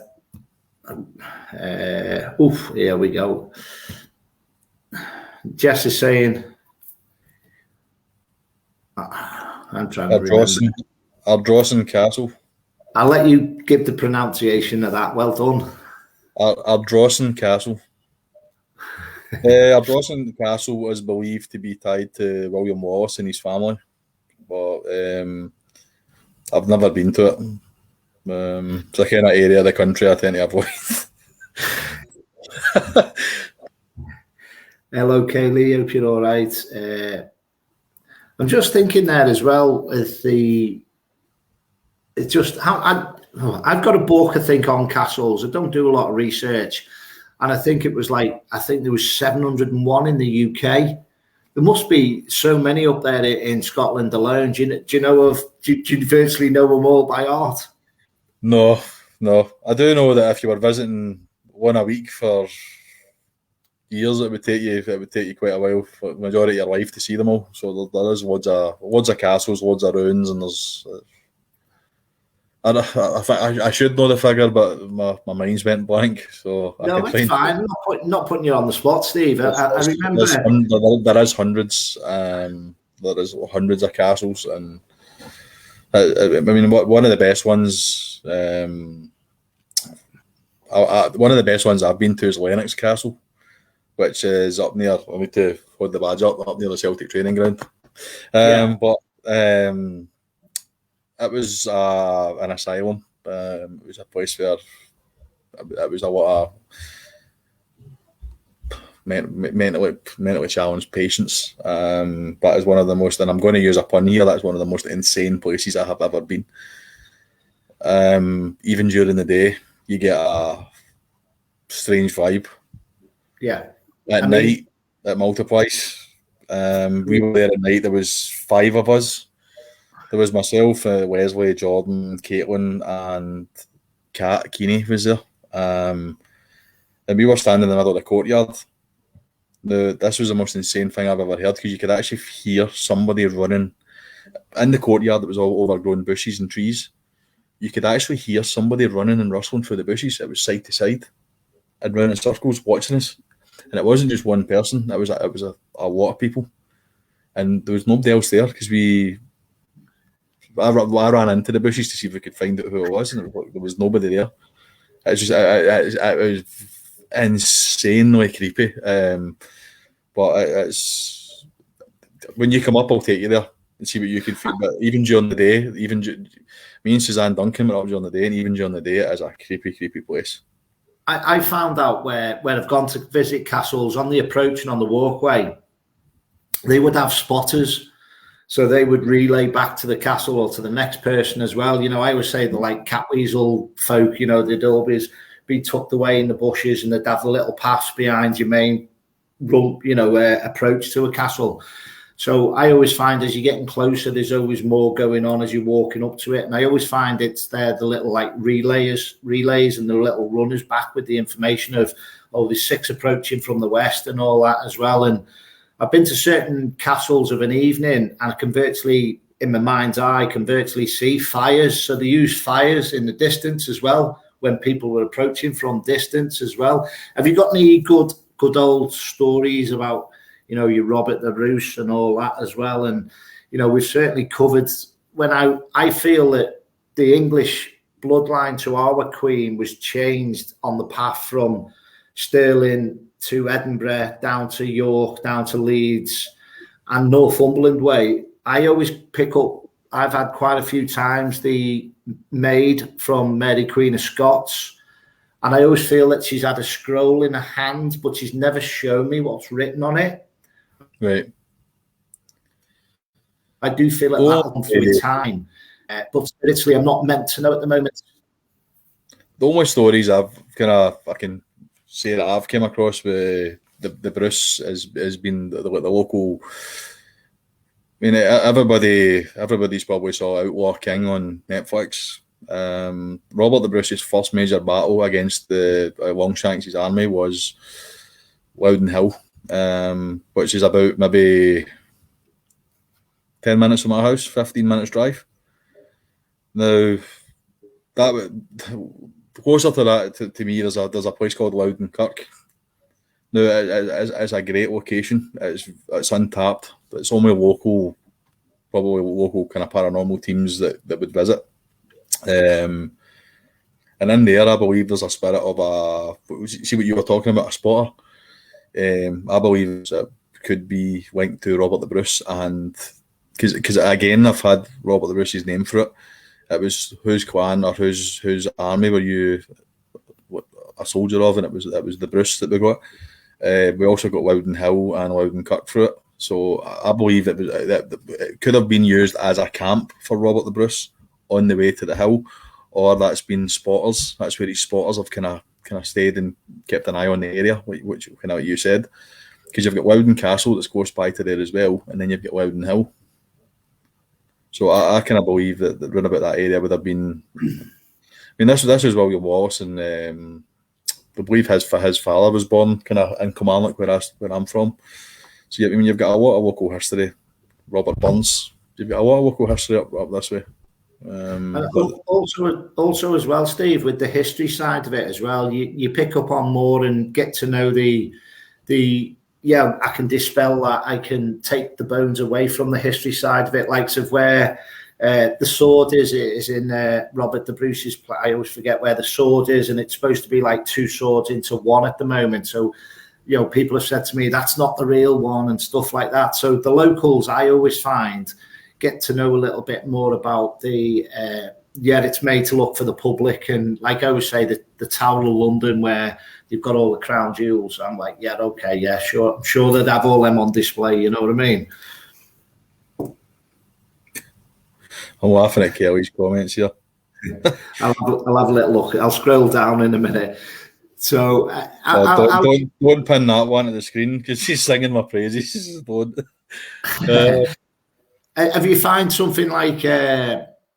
Here we go. Jess is saying, I'm trying to remember. Ardrossan Castle. I'll let you give the pronunciation of that. Well done. Ardrossan Castle. Ardrossan Castle is believed to be tied to William Wallace and his family, but I've never been to it. It's a kind of area of the country I tend to avoid. Hello, Kaylee. Hope you're all right. I'm just thinking there as well with I've got a book, I think, on castles. I don't do a lot of research. And I think there was 701 in the UK. There must be so many up there in Scotland alone. Do you virtually know them all by heart? No. I do know that if you were visiting one a week for years, it would take you quite a while for the majority of your life to see them all. So there is loads of castles, loads of ruins, and there's. I should know the figure, but my mind's went blank. So no, it's fine. I'm not putting you on the spot, Steve. I remember there is hundreds. There is hundreds of castles, and I mean, one of the best ones. One of the best ones I've been to is Lennox Castle, which is up near. I need to hold the badge up near the Celtic training ground. But it was an asylum. It was a place where it was a lot of mentally challenged patients. That is one of the most, and I'm going to use a pun here, that's one of the most insane places I have ever been. Even during the day, you get a strange vibe. Yeah. At night, it multiplies. We were there at night. There was 5 of us. There was myself, Wesley, Jordan, Caitlin, and Kat Keeney was there. And we were standing in the middle of the courtyard. This was the most insane thing I've ever heard, because you could actually hear somebody running in the courtyard that was all overgrown bushes and trees. You could actually hear somebody running and rustling through the bushes. It was side to side and round in circles watching us. And it wasn't just one person. It was a lot of people. And there was nobody else there, because I ran into the bushes to see if we could find out who it was, and there was nobody there. It was insanely creepy. But it's when you come up, I'll take you there and see what you can feel. But even during the day, me and Suzanne Duncan were up during the day, and even during the day, it is a creepy, creepy place. I found out where I've gone to visit castles, on the approach and on the walkway, they would have spotters. So they would relay back to the castle or to the next person as well. I always say the like catweasel folk, they'd always be tucked away in the bushes, and they'd have the little paths behind your main approach to a castle. So I always find as you're getting closer, there's always more going on as you're walking up to it. And I always find it's there, the little like relays and the little runners back with the information of, there's 6 approaching from the west and all that as well. And I've been to certain castles of an evening, and I can virtually, in my mind's eye, see fires. So they use fires in the distance as well when people were approaching from distance as well. Have you got any good old stories about, your Robert the Bruce and all that as well? And, we've certainly covered, when I feel that the English bloodline to our Queen was changed on the path from Stirling to Edinburgh, down to York, down to Leeds and Northumberland way. I always pick up, I've had quite a few times the maid from Mary Queen of Scots, and I always feel that she's had a scroll in her hand, but she's never shown me what's written on it. Right. I do feel that that'll come through time, but spiritually, I'm not meant to know at the moment. The only stories I can say that I've came across with the Bruce has been the local. I mean, everybody's probably saw Outlaw King on Netflix. Robert the Bruce's first major battle against the Longshanks' army was Loudon Hill, which is about maybe 10 minutes from my house, 15 minutes drive. Now, closer to that, to me, there's a place called Loudon Kirk. Now, it's a great location. It's untapped. It's only probably local kind of paranormal teams that would visit. And in there, I believe there's a spirit of see what you were talking about, a spotter. I believe it could be linked to Robert the Bruce, and because again, I've had Robert the Bruce's name for it. It was whose clan or whose army were you a soldier of, and it was the Bruce that we got. We also got Loudon Hill and Loudon Kirk for it. So I believe that it could have been used as a camp for Robert the Bruce on the way to the hill, or that's been spotters. That's where these spotters have kind of stayed and kept an eye on the area, which kind of what you said. Because you've got Loudon Castle that's close by to there as well, and then you've got Loudon Hill. So I kind of believe that round about that area would have been. I mean, this is William Wallace, and I believe his father was born kind of in Kilmarnock, where I'm from. So you've got a lot of local history. Robert Burns, you've got a lot of local history up this way. Also as well, Steve, with the history side of it as well, you pick up on more and get to know the I can dispel that. I can take the bones away from the history side of it, likes of where the sword is in Robert the Bruce's play. I always forget where the sword is, and it's supposed to be like 2 swords into one at the moment. So, people have said to me, that's not the real one and stuff like that. So the locals, I always find, get to know a little bit more about the, it's made to look for the public. And like I always say, the Tower of London, where you've got all the crown jewels. I'm like, sure. I'm sure they'd have all them on display. You know what I mean? I'm laughing at Kelly's comments here. I'll have a little look. I'll scroll down in a minute. So don't pin that one at the screen because he's singing my praises. Have you find something like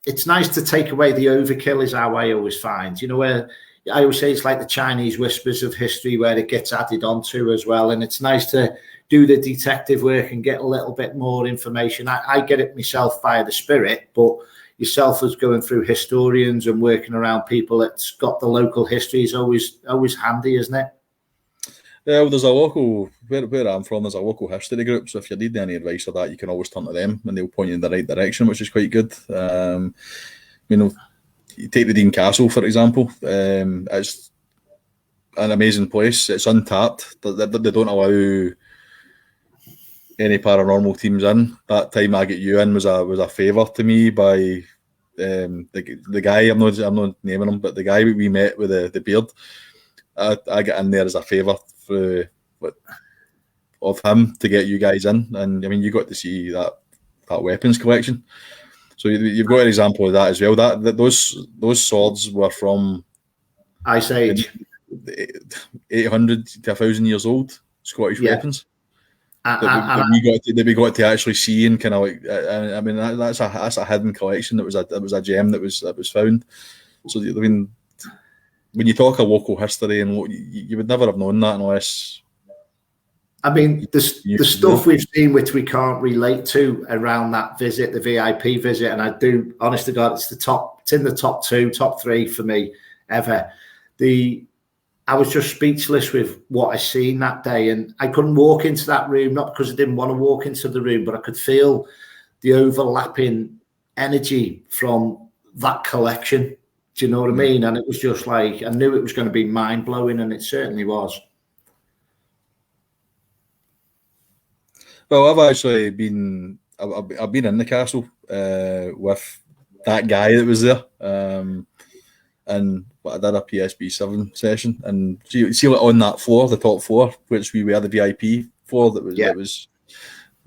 it's nice to take away the overkill? Is how I always find. Where I always say it's like the Chinese whispers of history, where it gets added onto as well, and it's nice to do the detective work and get a little bit more information. I get it myself via the spirit, but yourself as going through historians and working around people that's got the local history is always handy, isn't it? Yeah, well, there's a local, where I'm from, there's a local history group, so if you need any advice or that, you can always turn to them and they'll point you in the right direction, which is quite good. You take the Dean Castle, for example. It's an amazing place. It's untapped. They don't allow any paranormal teams in. That time I get you in was a favour to me by the guy. I'm not naming him, but the guy we met with the beard. I get in there as a favour of him to get you guys in, and I mean you got to see that weapons collection. So you've got an example of that as well. That those swords were from Ice Age, 800 to 1,000 years old. Scottish weapons that we got to actually see, and kind of like, I mean that's a hidden collection. That was a gem that was found. So I mean, when you talk of local history, and you would never have known that unless. I mean, the stuff we've seen which we can't relate to around that visit, the VIP visit, and I do, honest to God, it's in the top 2, top 3 for me ever. I was just speechless with what I seen that day, and I couldn't walk into that room, not because I didn't want to walk into the room, but I could feel the overlapping energy from that collection. Do you know what I mean? And it was just like, I knew it was going to be mind-blowing, and it certainly was. Well, I've actually been in the castle with that guy that was there, and I did a PSB 7 session, and see on that floor, the top floor, which we were the VIP for.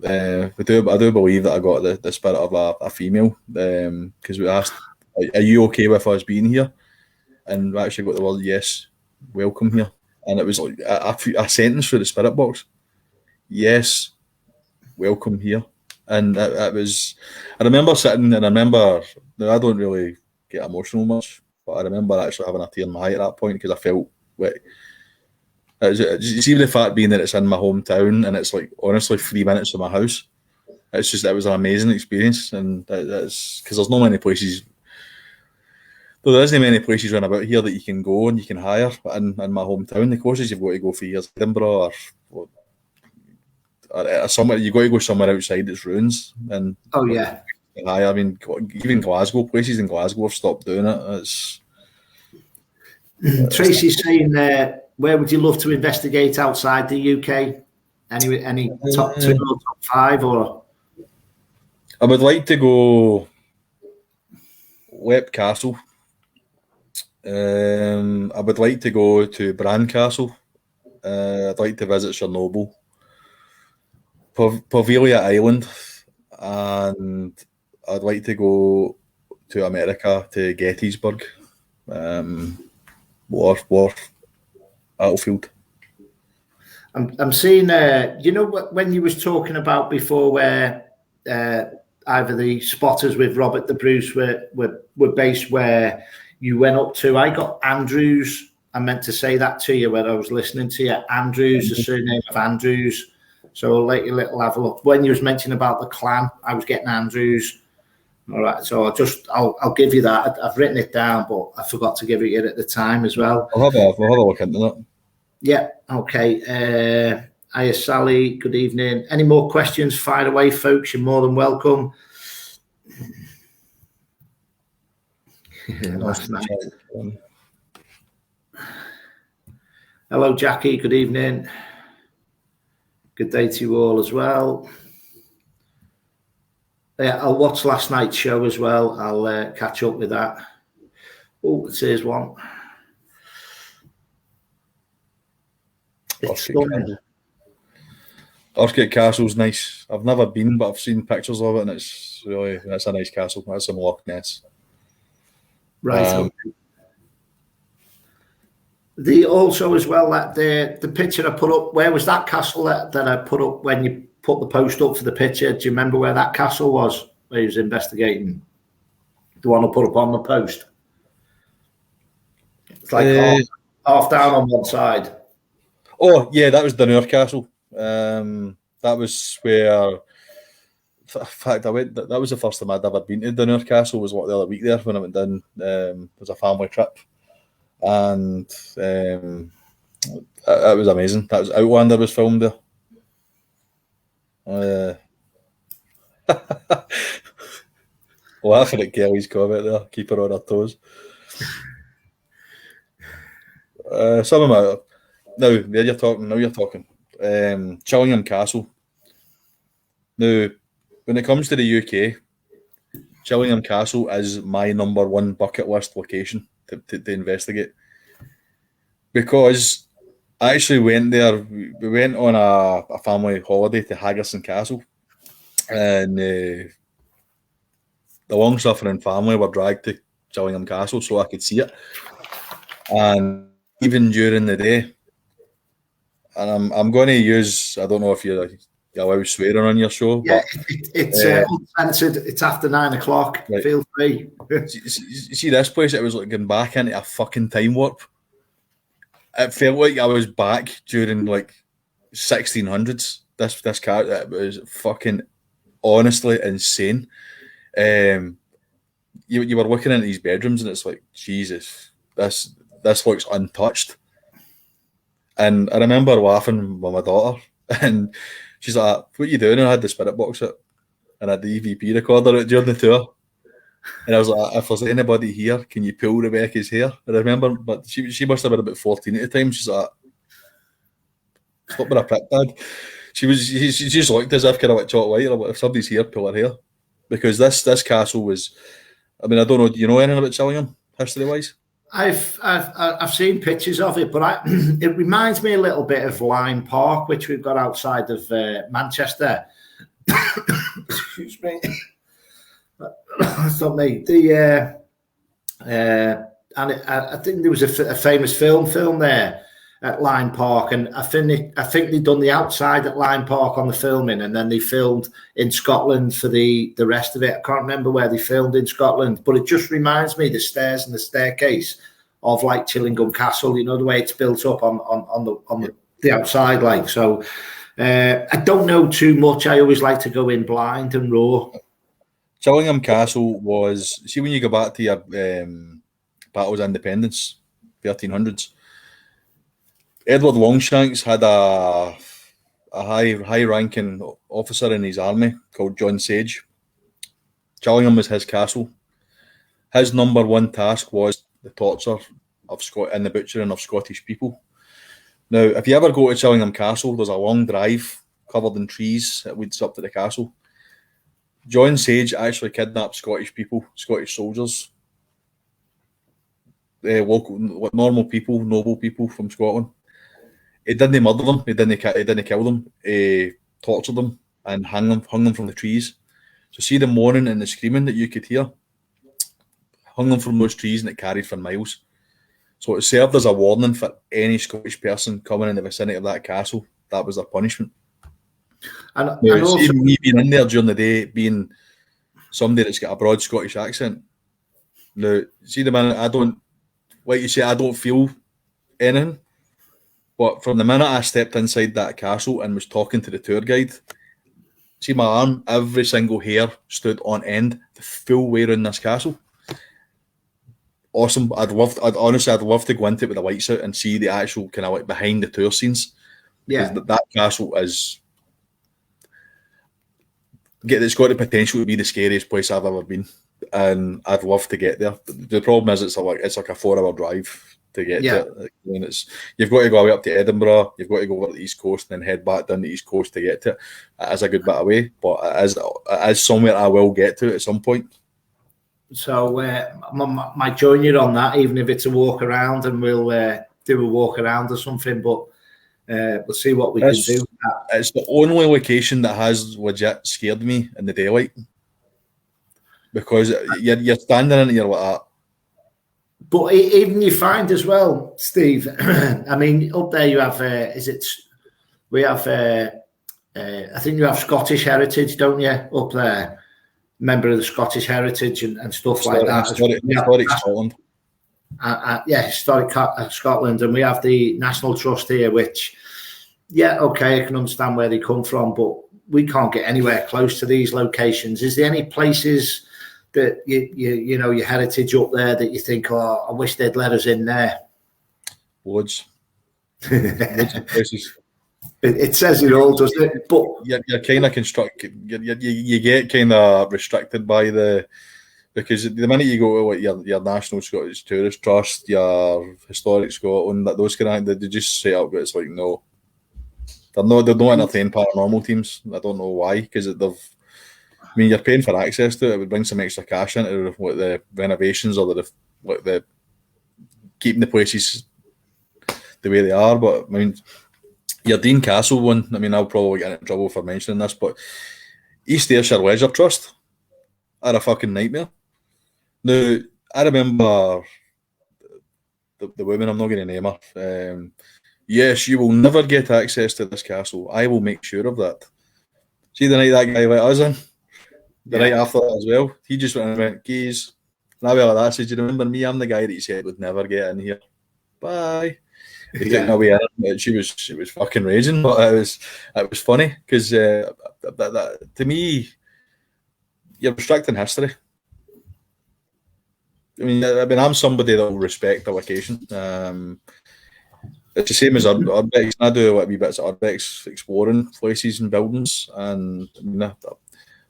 I do believe that I got the spirit of a female, because we asked, "Are you okay with us being here?" And we actually got the word "yes, welcome here," and it was like a sentence for the spirit box. Yes, welcome here. And it was, I remember sitting, and now I don't really get emotional much, but I remember actually having a tear in my eye at that point, because I felt like, you see, the fact being that it's in my hometown, and it's like honestly 3 minutes from my house. It was an amazing experience, and it's because there's not many places. There isn't many places around about here that you can go and you can hire. But in my hometown, the closest you've got to go for years, Edinburgh or somewhere, you got to go somewhere outside its ruins. And I mean, even Glasgow, places in Glasgow have stopped doing it. Tracy's saying there, where would you love to investigate outside the UK? Any top 2 or top 5? Or I would like to go Leap Castle. I would like to go to Bran Castle. I'd like to visit Chernobyl, Poveglia Island, and I'd like to go to America, to Gettysburg, War Battlefield. I'm seeing, you know, when you was talking about before, where either the spotters with Robert the Bruce were based, where you went up to. I got Andrews. I meant to say that to you when I was listening to you. Andrews, the surname of Andrews. So I'll let you have a look. When you was mentioning about the clan, I was getting Andrews. All right, so I'll give you that. I've written it down, but I forgot to give it you at the time as well. I'll have a look into that. Yeah, okay. Hiya, Sally. Good evening. Any more questions? Fire away, folks. You're more than welcome. Last night. Hello, Jackie. Good evening. Good day to you all as well. Yeah, I'll watch last night's show as well. I'll catch up with that. Oh, here's one. It's stunning. Orchid Castle's nice. I've never been, but I've seen pictures of it, and it's a nice castle. That's in Loch Ness. Right. The also as well, that the picture I put up, where was that castle that I put up when you put the post up for the picture? Do you remember where that castle was, where he was investigating? The one I put up on the post. It's like half down on one side. Oh yeah, that was Dunure Castle. That was where, in fact, I went. That was the first time I'd ever been to Dunure Castle. Was the other week there when I went down. It was a family trip, and it was amazing. That was Outlander was filmed there. Laughing at Kelly's comment there. Keep her on her toes. Some of my now you're talking. Chillingham Castle. Now, when it comes to the UK, Chillingham Castle is my number one bucket list location to investigate, because I actually went there. We went on a family holiday to Haggerson Castle, and the long suffering family were dragged to Chillingham Castle so I could see it. And even during the day, and I'm going to use, I don't know if you're allowed swearing on your show, Yeah, but it's uncensored. It's after 9 o'clock. right. Feel free. See this place? It was like going back into a fucking time warp. It felt like I was back during like 1600s. This car, it was fucking honestly insane. You were looking into these bedrooms and it's like, Jesus, this looks untouched. And I remember laughing with my daughter, and she's like, "What are you doing?" And I had the spirit box out, and I had the EVP recorder out during the tour. And I was like, "If there's anybody here, can you pull Rebecca's hair?" And I remember, but she must have been about 14 at the time. She's like, "Stop with a prick, Dad." She just looked as if kind of like chocolate white, or like, if somebody's here, pull her hair. Because this castle was, I mean, I don't know, do you know anything about Chillingham, history-wise? I've seen pictures of it, but it reminds me a little bit of Lyme Park, which we've got outside of Manchester. Excuse me. That's not me. I think there was a famous film there at Lyme Park, and I think they'd done the outside at Lyme Park on the filming, and then they filmed in Scotland for the rest of it. I can't remember where they filmed in Scotland, but it just reminds me, the stairs and the staircase, of like Chillingham Castle. You know, the way it's built up on the outside, like so. I don't know too much. I always like to go in blind and raw. Chillingham Castle was, see, when you go back to your battles of independence, 1300s, Edward Longshanks had a high ranking officer in his army called John Sage. Chillingham was his castle. His number one task was the torture of and the butchering of Scottish people. Now, if you ever go to Chillingham Castle, there's a long drive covered in trees that leads up to the castle. John Sage actually kidnapped Scottish people, Scottish soldiers, local, normal people, noble people from Scotland. He didn't murder them. He didn't kill them. He tortured them and hung them from the trees. So see the moaning and the screaming that you could hear, hung them from those trees, and it carried for miles. So it served as a warning for any Scottish person coming in the vicinity of that castle. That was their punishment. And also, even me being in there during the day, being somebody that's got a broad Scottish accent. Now, see the minute I don't, like you say, I don't feel anything. But from the minute I stepped inside that castle and was talking to the tour guide, see my arm, every single hair stood on end the full way around this castle. Awesome. I'd love to go into it with a light suit and see the actual kind of like behind the tour scenes. Yeah. That castle is, it's got the potential to be the scariest place I've ever been. And I'd love to get there. The problem is it's like a 4-hour drive to get to it. And you've got to go away up to Edinburgh, you've got to go over to the East Coast and then head back down the East Coast to get to it. It is a good bit away, but it is somewhere I will get to at some point. So I might join you on that, even if it's a walk around, and we'll do a walk around or something, but we'll see what we can do. It's the only location that has legit scared me in the daylight, because you're standing in it, you're like that. But even you find as well, Steve, I mean, up there you have, I think you have Scottish heritage, don't you, up there? Member of the Scottish heritage and stuff like that. Historic Scotland. Historic Scotland. And we have the National Trust here, which, I can understand where they come from, but we can't get anywhere close to these locations. Is there any places that you know your heritage up there that you think, I wish they'd let us in there? Loads of places. It says it all, doesn't it? But you're kind of you get kind of restricted by because the minute you go to your National Scottish Tourist Trust, your Historic Scotland, those kind of things, they just say up, but it's like, no, They don't entertain paranormal teams. I don't know why, because you're paying for access to it. It would bring some extra cash into the renovations or the keeping the places the way they are. But I mean, your Dean Castle one. I mean, I'll probably get in trouble for mentioning this, but East Ayrshire Leisure Trust are a fucking nightmare. Now, I remember the woman. I'm not going to name her. Yes, you will never get access to this castle. I will make sure of that. See the night that guy let us in? The night after that as well. He just went and went, geez. And I went like that. I said, do you remember me? I'm the guy that you said would never get in here. Bye. He took me away in. She was fucking raging, but it was funny because to me, you're restricting history. I mean, I'm somebody that will respect the location. It's the same as Urbex. I do a wee bits of Urbex, exploring places and buildings, and I mean, the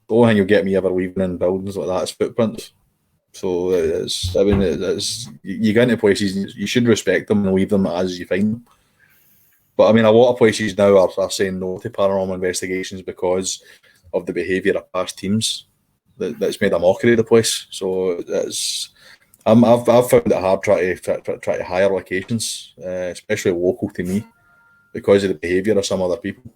only thing you'll get me ever leaving in buildings like that is footprints. So you get into places, you should respect them and leave them as you find them. But I mean, a lot of places now are saying no to paranormal investigations because of the behaviour of past teams that's made a mockery of the place. So I've found it hard trying to hire locations, especially local to me, because of the behaviour of some other people.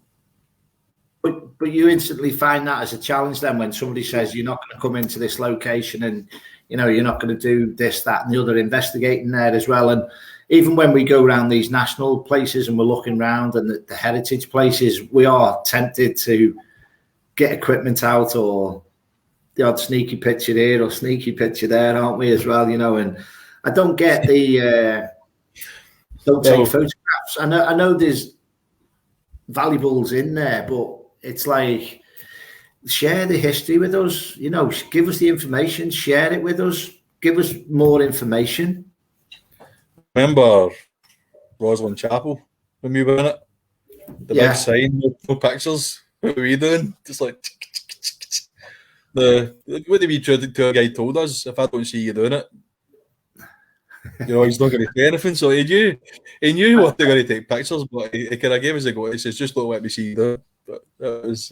But you instantly find that as a challenge then when somebody says you're not going to come into this location and you're not going to do this, that, and the other, investigating there as well. And even when we go around these national places and we're looking around and the heritage places, we are tempted to get equipment out or the odd sneaky picture here or sneaky picture there, aren't we, as well? And I don't get the don't take photographs. I know there's valuables in there, but it's like, share the history with us, give us the information, share it with us, give us more information. Remember Rosslyn Chapel when we were in it? The big sign, no pictures. What were we doing? Just like what the wee tour guide told us, if I don't see you doing it, he's not going to say anything. So he knew what they're going to take pictures, but he kind of gave us a go. He says, just don't let me see you do it. But that was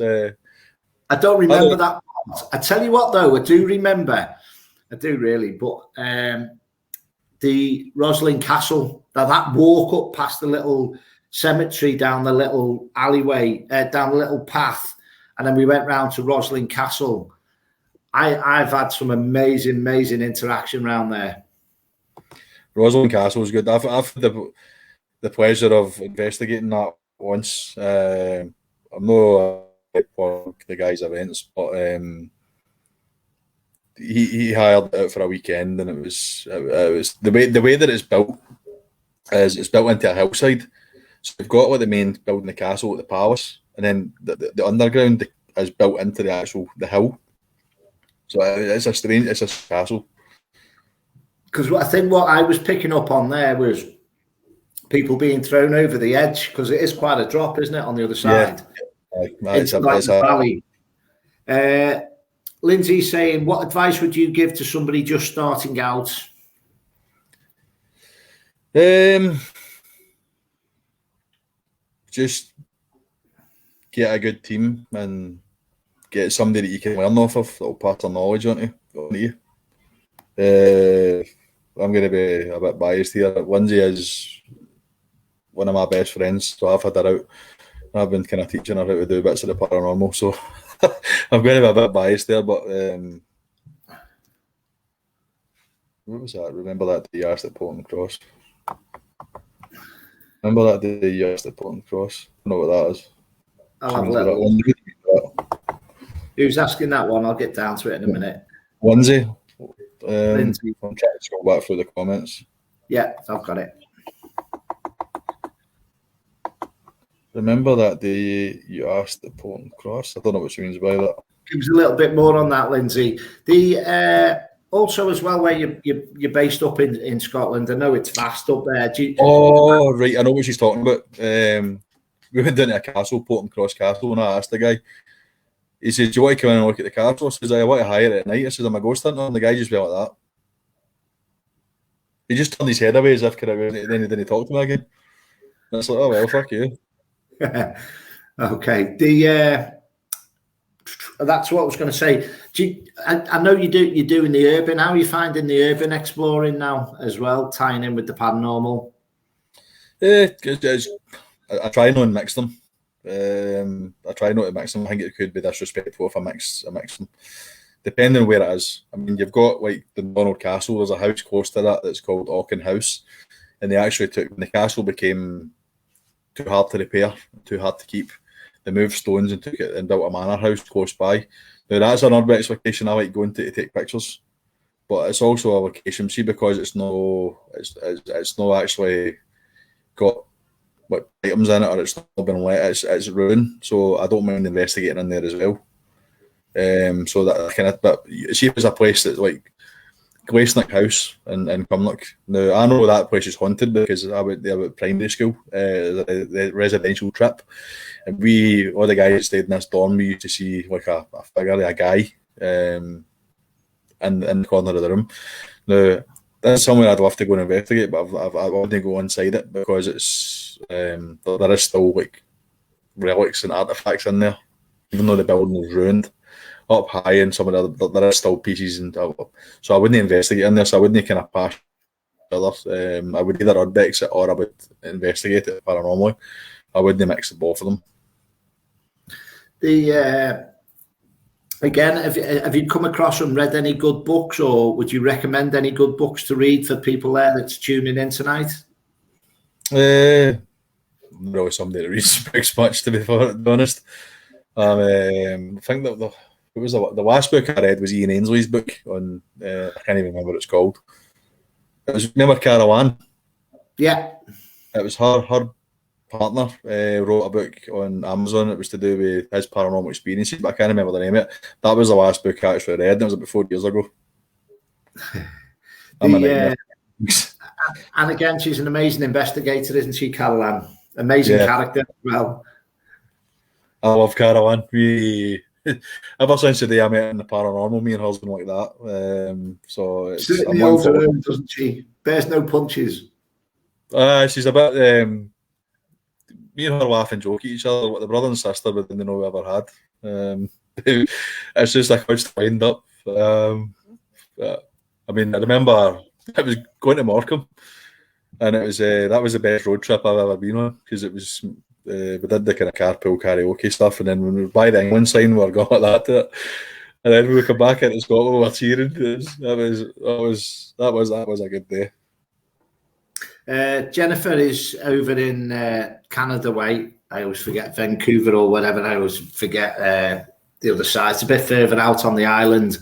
I don't remember that part. I tell you what, though, I do remember. I do really. But the Rosslyn Castle, that walk up past the little cemetery, down the little alleyway, down the little path, and then we went round to Rosslyn Castle. I've had some amazing interaction around there. Rosslyn Castle is good. I've had the pleasure of investigating that once. I'm not for the guy's events, but he hired it out for a weekend, and it was the way that it's built is it's built into a hillside. So you've got like the main building, the castle, the palace, and then the underground is built into the hill. So it's a castle. Because I think what I was picking up on there was people being thrown over the edge, because it is quite a drop, isn't it, on the other side? Yeah. It's like the valley. Lindsay's saying, what advice would you give to somebody just starting out? Just get a good team and get somebody that you can learn off of that'll pass their knowledge on to you. I'm going to be a bit biased here. Lindsay is one of my best friends, so I've had her out. I've been kind of teaching her how to do bits of the paranormal, so I'm going to be a bit biased there. But what was that? Remember that day you asked at Portland Cross? Remember that day you asked at Portland Cross? I know what that is. I'll have a little. Who's asking that one? I'll get down to it in a minute. Lindsay. Lindsay. I'm trying to scroll back through the comments. Yeah, I've got it. Remember that day you asked the Portland Cross? I don't know what she means by that. Give us a little bit more on that, Lindsay. The also as well, where you're based up in Scotland. I know it's vast up there. Oh, right. I know what she's talking about. We went down to a castle, Portland Cross Castle, and I asked the guy. He says, do you want to come in and look at the castle? I says, I want to hire it at night. I says, I'm a ghost hunter. And the guy just went like that. He just turned his head away as if then he didn't talk to me again. And it's like, oh, well, fuck you. Okay. That's what I was going to say. I know you're doing the urban. How are you finding the urban exploring now as well, tying in with the paranormal? I try not to mix them. I try not to mix them. I think it could be disrespectful if I mix them. Depending on where it is. I mean, you've got like the Donald Castle. There's a house close to that that's called Auchen House, and they actually took when the castle became too hard to repair, too hard to keep. They moved stones and took it and built a manor house close by. Now that's an urbex location I like going to take pictures, but it's also a location. See, because it's not actually got what items in it, or it's not been let. It's ruined, so I don't mind investigating in there as well. So that kind of, but see, if it's a place that's like Glaisnick House in Cumnock. Now I know that place is haunted because I went there at primary school, the residential trip, and all the guys that stayed in this dorm, we used to see like a figure, a guy, in the corner of the room. Now that's somewhere I'd love to go and investigate, but I wouldn't go inside it because it's there is still like relics and artifacts in there, even though the building is ruined. Up high and some of there are still pieces, and so I wouldn't investigate in there. So I wouldn't kind of pass others. I would either urbex it or I would investigate it paranormally. I wouldn't mix both of them. Again, have you come across and read any good books, or would you recommend any good books to read for people there that's tuning in tonight? I'm really somebody that reads books much, to be honest. I think that it was the last book I read was Ian Ainsley's book on. I can't even remember what it's called. It was, remember Caravan? Yeah. It was her partner wrote a book on Amazon. It was to do with his paranormal experiences, but I can't remember the name of it. That was the last book I actually read, and it was about 4 years ago. And again, she's an amazing investigator, isn't she, Caroline? Amazing character as well. I love Caroline. Ever since the day I met in the paranormal, me and her's been like that. So it's certainly holds her own, doesn't she? Bears no punches. She's a bit. Me and her laugh and joke at each other, what the brother and sister we didn't know we ever had. It's just a constant wind up. I mean, I remember it was going to Morecambe, and it was that was the best road trip I've ever been on, because it was. We did the kind of carpool karaoke stuff, and then when we were by the England sign, we were going like that to it. And then when we come back into Scotland, we were cheering. That was a good day. Jennifer is over in Canada way. I always forget Vancouver or whatever. I always forget the other side. It's a bit further out on the island.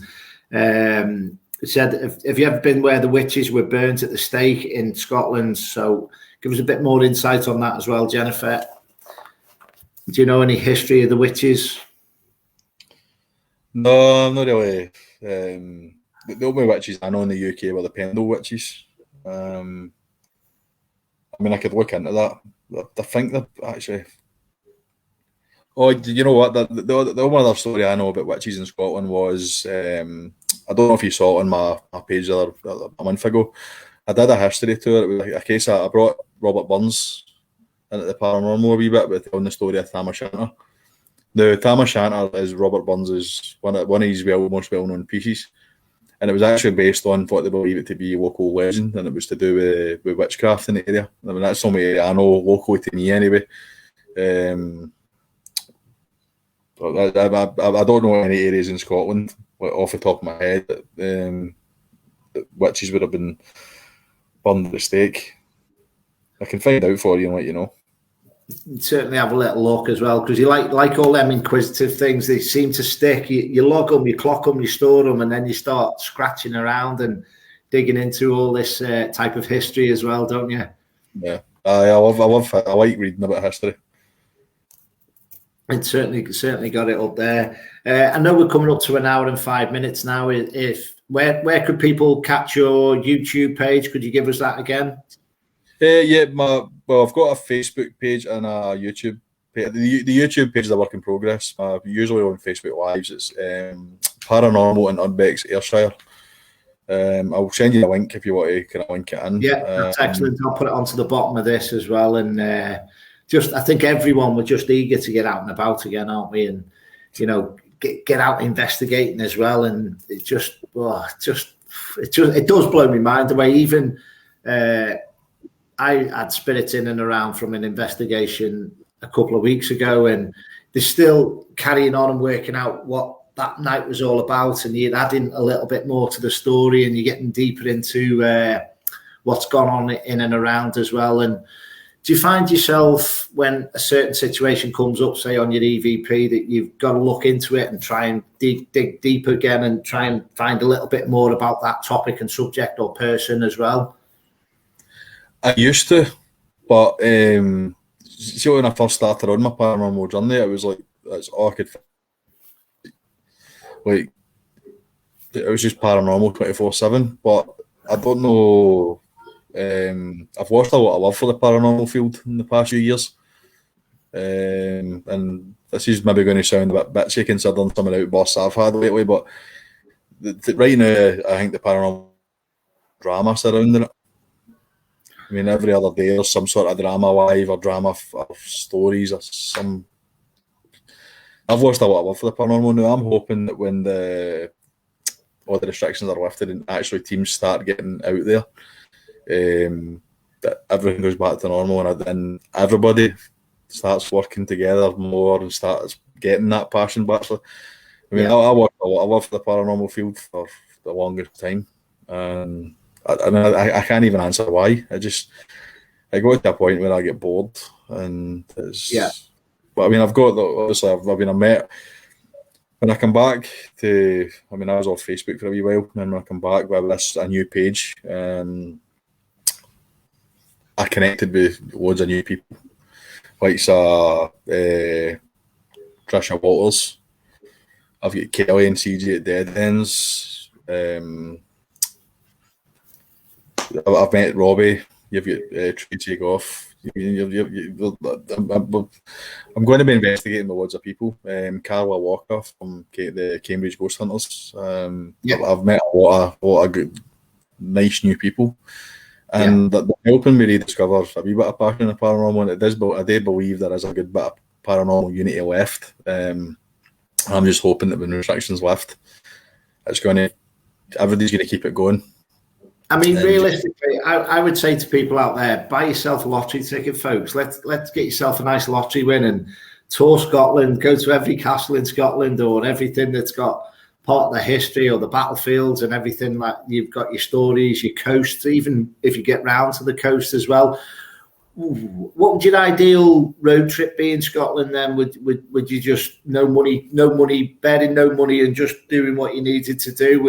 Said, have you ever been where the witches were burnt at the stake in Scotland? So give us a bit more insight on that as well, Jennifer. Do you know any history of the witches? No, not really. The only witches I know in the UK were the Pendle witches. I mean, I could look into that. I think that actually. Oh, you know what? The only other story I know about witches in Scotland was I don't know if you saw it on my page a month ago. I did a history tour. It was a case I brought Robert Burns into the paranormal a wee bit with telling the story of Tam O'Shanter. The Tam O'Shanter is Robert Burns' one of his most well-known pieces, and it was actually based on what they believe it to be a local legend, and it was to do with witchcraft in the area. I mean, that's something I know locally to me anyway. But I don't know any areas in Scotland off the top of my head that witches would have been burned at the stake. I can find out for you and let you know. Certainly have a little look as well, because you like all them inquisitive things, they seem to stick. You log them, you clock them, you store them, and then you start scratching around and digging into all this type of history as well, don't you? Yeah, I like reading about history. It certainly got it up there. I know we're coming up to an hour and 5 minutes now. Where could people catch your YouTube page? Could you give us that again? I've got a Facebook page and a YouTube page. The YouTube page is a work in progress. Usually on Facebook Lives, it's Paranormal and Urbex Ayrshire. I'll send you a link if you want to kind of link it in. Yeah, that's excellent. I'll put it onto the bottom of this as well, and I think everyone were just eager to get out and about again, aren't we? And get out investigating as well. And it does blow my mind the way even I had spirits in and around from an investigation a couple of weeks ago, and they're still carrying on and working out what that night was all about, and you're adding a little bit more to the story, and you're getting deeper into what's gone on in and around as well. And do you find yourself, when a certain situation comes up, say on your EVP, that you've got to look into it and try and dig deeper again and try and find a little bit more about that topic and subject or person as well? I used to, but see, when I first started on my paranormal journey, it was like, that's all I could, like, it was just paranormal 24/7. But I don't know. I've lost a lot of love for the paranormal field in the past few years, and this is maybe going to sound a bit bitchy considering some of the outbursts I've had lately. But right now, I think the paranormal drama surrounding it. I mean, every other day there's some sort of drama live or drama of stories or some. I've lost a lot of love for the paranormal now. I'm hoping that when all the restrictions are lifted and actually teams start getting out there, that everything goes back to normal and everybody starts working together more and starts getting that passion back. So, I mean, I lost a lot of love for the paranormal field for the longest time, and I can't even answer why. I go to a point where I get bored, and it's But I mean, I've met when I come back to. I mean, I was off Facebook for a wee while, and then when I come back with a new page, I connected with loads of new people, like Trisha Walters. I've got Kelly and CJ at Dead Ends. I've met Robbie. You've got Tracy Goff. I'm going to be investigating with loads of people. Carla Walker from the Cambridge Ghost Hunters. I've met a lot of good, nice new people, and they're helping me rediscover a wee bit of passion in the paranormal. And I do believe there is a good bit of paranormal unity left. I'm just hoping that when restrictions lift, everybody's going to keep it going. I mean, realistically, I would say to people out there, buy yourself a lottery ticket, folks. Let's get yourself a nice lottery win and tour Scotland, go to every castle in Scotland or everything that's got part of the history or the battlefields and everything. Like, you've got your stories, your coasts, even if you get round to the coast as well. What would your ideal road trip be in Scotland then? Would you just no money, betting no money and just doing what you needed to do?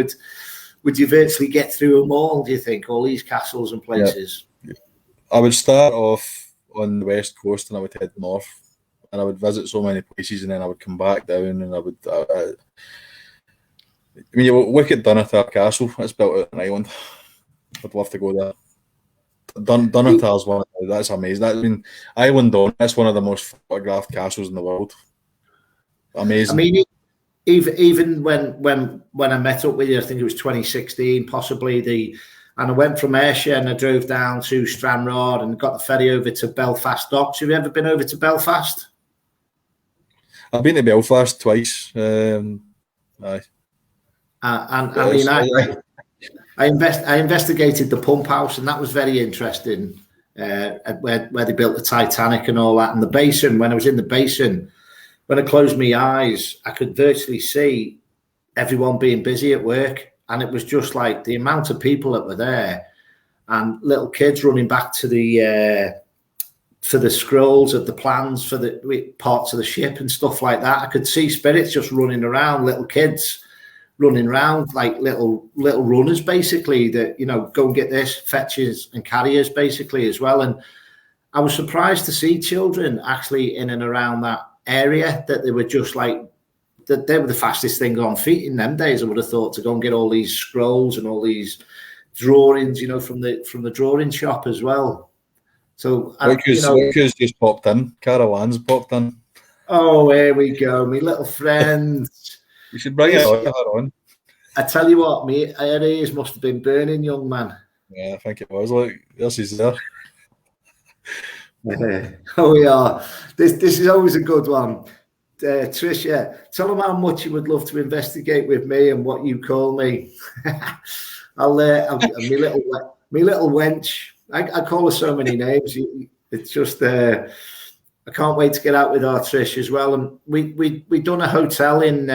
Would you virtually get through them all, do you think, all these castles and places? Yeah. I would start off on the west coast and I would head north and I would visit so many places and then I would come back down and I mean, you look at Dunatar Castle, it's built out on an island. I'd love to go there. Dunatar's that's amazing. I mean, Island Dawn, that's one of the most photographed castles in the world. Amazing. I mean, even when I met up with you, I think it was 2016, possibly and I went from Ayrshire and I drove down to Stranraer and got the ferry over to Belfast Docks. Have you ever been over to Belfast? I've been to Belfast twice. Aye. I investigated the pump house, and that was very interesting. Where they built the Titanic and all that, and the basin. When I was in the basin, when I closed my eyes, I could virtually see everyone being busy at work. And it was just like the amount of people that were there and little kids running back to for the scrolls of the plans for the parts of the ship and stuff like that. I could see spirits just running around, little kids running around like little runners, basically, that, go and get this, fetches and carriers, basically, as well. And I was surprised to see children actually in and around that area, that they were just like, that they were the fastest thing on feet in them days. I would have thought, to go and get all these scrolls and all these drawings, from the drawing shop as well. So Lucas just popped in. Caravan's popped in. Oh, here we go, my little friends. You should bring it on. I tell you what, my ears must have been burning, young man. Yeah, I think it was. Like, this is there. Oh, we are. This is always a good one. Tricia, tell them how much you would love to investigate with me and what you call me. Me little wench. I call her so many names. It's just I can't wait to get out with our Trish as well. And we done a hotel in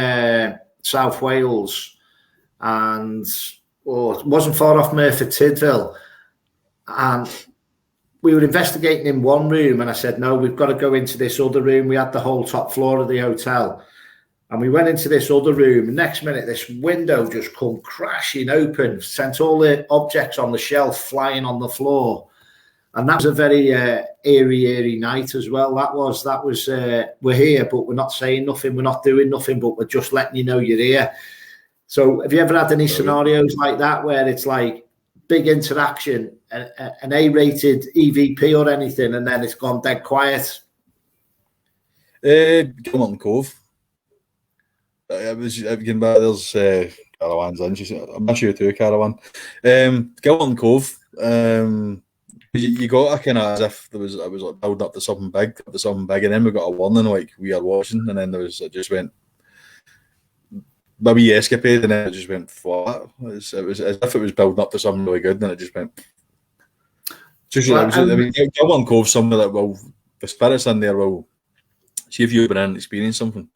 South Wales, and it wasn't far off Merthyr Tydfil, and we were investigating in one room, and I said, no, we've got to go into this other room. We had the whole top floor of the hotel, and we went into this other room. And next minute, this window just come crashing open, sent all the objects on the shelf flying on the floor. And that was a very eerie night as well. That was we're here, but we're not saying nothing. We're not doing nothing, but we're just letting you know you're here. So have you ever had any scenarios like that where it's like big interaction, an A-rated EVP or anything, and then it's gone dead quiet? Gilman Cove. It was again, there's caravans in. I'm not sure too, caravan. Gilman Cove. You got a kind of as if I was like building up to something big, and then we got a warning like we are watching, and then it just went maybe escapade, and then it just went flat. It was as if it was building up to something really good, and it just went. Gilman Cove, somewhere that the spirits in there will see if you've been in and experienced something.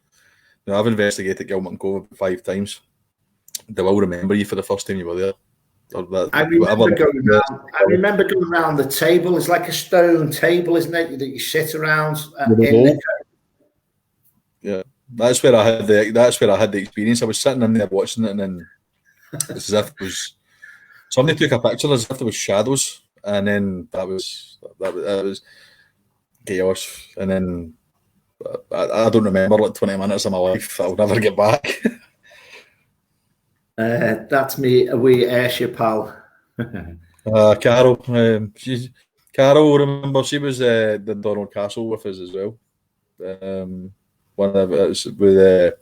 Now, I've investigated Gilman Cove 5 times. They will remember you for the first time you were there. I remember going around the table. It's like a stone table, isn't it, that you sit around? Yeah, that's where I had the experience. I was sitting in there watching it, and then it's as if it was somebody took a picture as if there was shadows, and then that was chaos. And then I don't remember like 20 minutes of my life. I'll never get back. That's me, a wee airship pal. Carol, Carol. Remember, she was the Donald Castle with us as well. One of it was with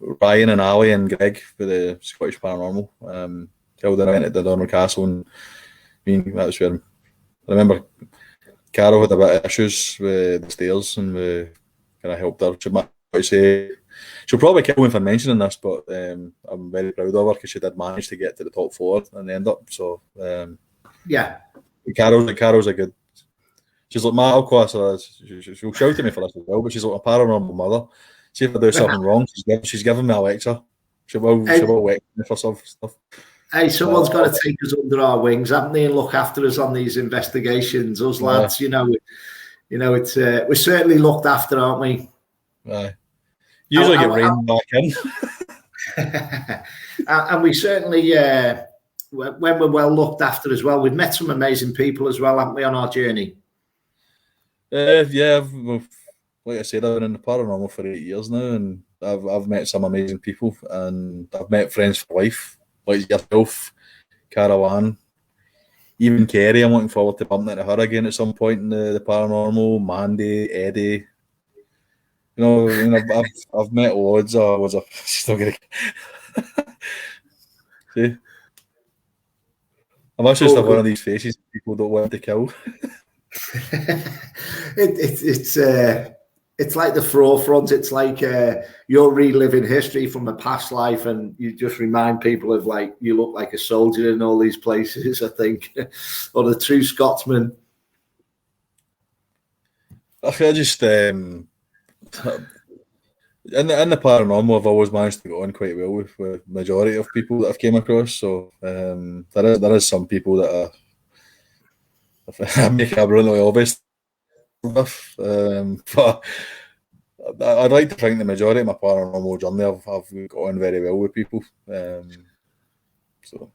Ryan and Ali and Greg with the Scottish Paranormal. Killed and went at the Donald Castle, and that was where I remember Carol had a bit of issues with the stairs, and we kind of helped her. She might say. She'll probably kill me for mentioning this, but I'm very proud of her because she did manage to get to the top 4 and end up. So yeah, Carol's a good. She's like my class. She'll shout at me for this as well, but she's like a paranormal mother. See if I do something wrong, she's giving me a lecture. She will lecture me for some stuff. Hey, someone's got to take us under our wings, haven't they, and look after us on these investigations. Us lads, it's we're certainly looked after, aren't we? Aye. Usually get reined back in. And we certainly, when we're well looked after as well, we've met some amazing people as well, haven't we, on our journey? Yeah, like I said, I've been in the paranormal for 8 years now, and I've met some amazing people, and I've met friends for life, like yourself, Caravan, even Kerry. I'm looking forward to bumping into her again at some point in the paranormal. Mandy, Eddie. I've met loads of still gonna see. I'm actually just one of these faces people don't want to kill. It's like the forefront. It's like you're reliving history from a past life, and you just remind people of like you look like a soldier in all these places. I think, or the true Scotsman. I just in the paranormal, I've always managed to get on quite well with the majority of people that I've came across. So there is some people that I make a brilliantly obvious with, but I'd like to think the majority of my paranormal journey I've got on very well with people. So.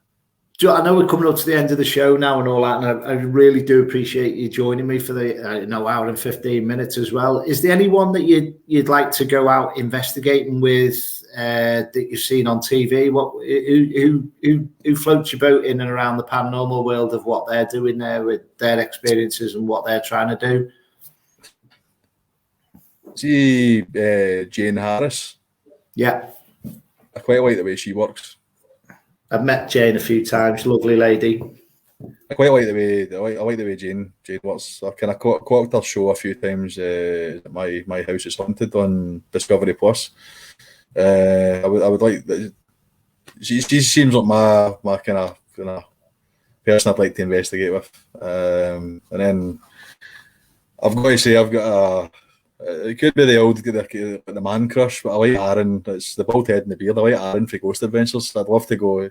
I know we're coming up to the end of the show now and all that, and I really do appreciate you joining me for the hour and 15 minutes as well. Is there anyone that you'd like to go out investigating with that you've seen on TV? Who floats your boat in and around the paranormal world of what they're doing there with their experiences and what they're trying to do? See, Jane Harris. Yeah, I quite like the way she works. I've met Jane a few times. Lovely lady. I quite like the way I like the way Jane works. I've kind of caught her show a few times. My House is Haunted on Discovery Plus. I would like that. She seems like my kind of person I'd like to investigate with. And then I've got to say I've got a. It could be the man crush, but I like Aaron. It's the bald head and the beard. I like Aaron for Ghost Adventures. I'd love to go.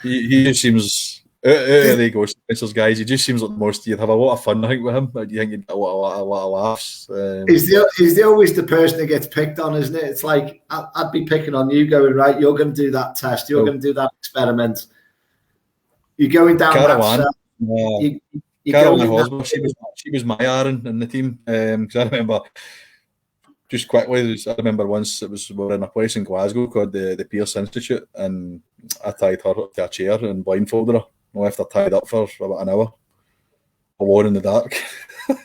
He just seems out of the Ghost Adventures guys. He just seems like the most. You'd have a lot of fun, I think, with him. You think you'd get a lot of laughs. He's always the person that gets picked on, isn't it? It's like I'd be picking on you, going right. You're going to do that test. You're going to do that experiment. You're going down Caroline. that. Caroline Hosmer, she was my Aaron in the team. Because I remember, just quickly, I remember once we were in a place in Glasgow called the Pearce Institute, and I tied her up to a chair and blindfolded her. I left her tied up for about an hour, alone in the dark. I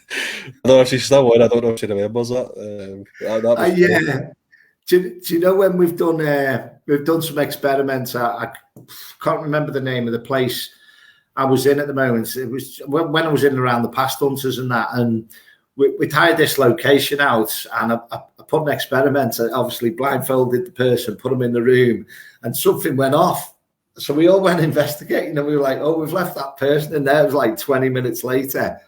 don't know if she's still on. I don't know if she remembers that. Yeah. Do you know when we've done some experiments? I can't remember the name of the place I was in at the moment. It was when I was in around the past hunters and that, and we tied this location out, and I put an experiment. I obviously blindfolded the person, put them in the room, and something went off. So we all went investigating, and we were like, "Oh, we've left that person in there." It was like 20 minutes later,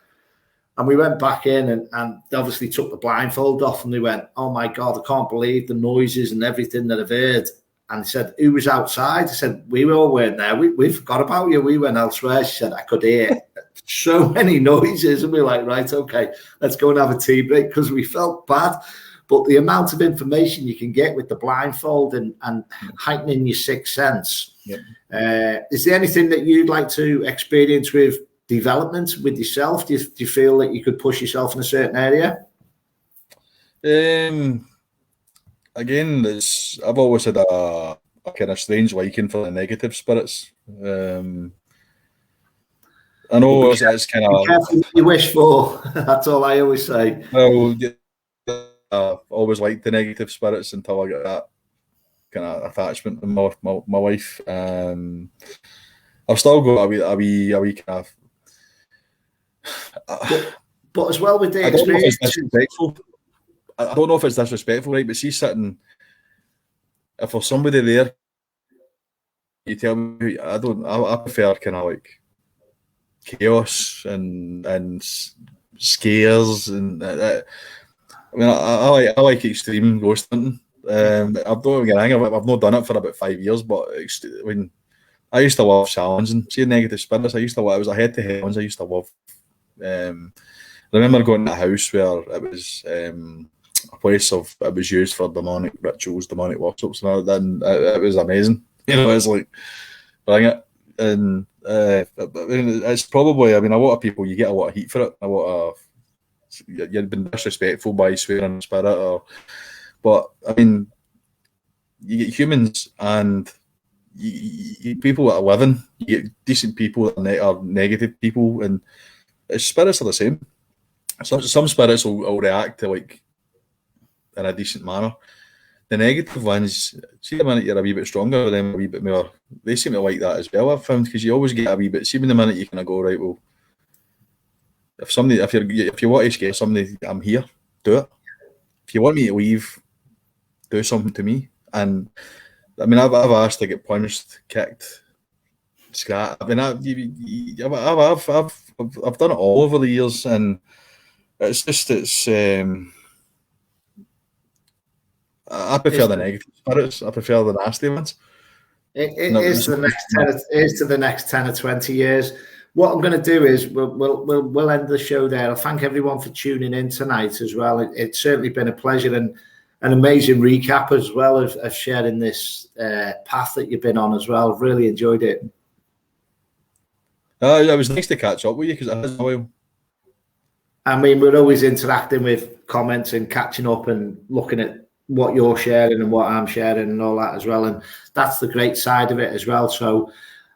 and we went back in, and they obviously took the blindfold off, and they went, "Oh my God, I can't believe the noises and everything that I've heard." And he said, "Who was outside?" I said, "We all weren't there. We forgot about you. We went elsewhere." She said, "I could hear so many noises." And we were like, "Right, okay, let's go and have a tea break," because we felt bad. But the amount of information you can get with the blindfold and heightening your sixth sense. Yep. Is there anything that you'd like to experience with development with yourself? Do you feel that you could push yourself in a certain area? Again, I've always had a kind of strange liking for the negative spirits. I know it's kind of. Be careful what you wish for. That's all I always say. Well, I've always liked the negative spirits until I got that kind of attachment to my wife. I've still got a wee kind of. But as well with the experience. I don't know if it's disrespectful, right? But she's sitting. If there's somebody there, you tell me. I prefer kind of like chaos and scares and. I mean, I like extreme ghost hunting. I don't get angry. I've not done it for about 5 years, but when I used to love challenging, see negative spirits. I used to love. It was a head-to-head ones. I used to love. I remember going to a house where it was a place it was used for demonic rituals, demonic workshops, and it was amazing. You know, it's like bring it, and it's probably. I mean, a lot of people you get a lot of heat for it. A lot of you've been disrespectful by swearing spirit, but I mean, you get humans and you people that are living. You get decent people that are negative people, and spirits are the same. Some spirits will react to like in a decent manner. The negative ones, see the minute you're a wee bit stronger, then a wee bit more. They seem to like that as well. I've found because you always get a wee bit. See the minute you kind of go right, well. If you want to scare somebody, I'm here. Do it. If you want me to leave, do something to me. And I mean, I've asked to get punched, kicked, scat. I mean, I've done it all over the years, and it's. I prefer the negative spirits. I prefer the nasty ones. It is to the next 10 or 20 years. What I'm going to do is we'll end the show there. I'll thank everyone for tuning in tonight as well. It's certainly been a pleasure and an amazing recap as well of sharing this path that you've been on as well. I've really enjoyed it. It was nice to catch up with you because it has been a while. I mean, we're always interacting with comments and catching up and looking at what you're sharing and what I'm sharing and all that as well. And that's the great side of it as well. So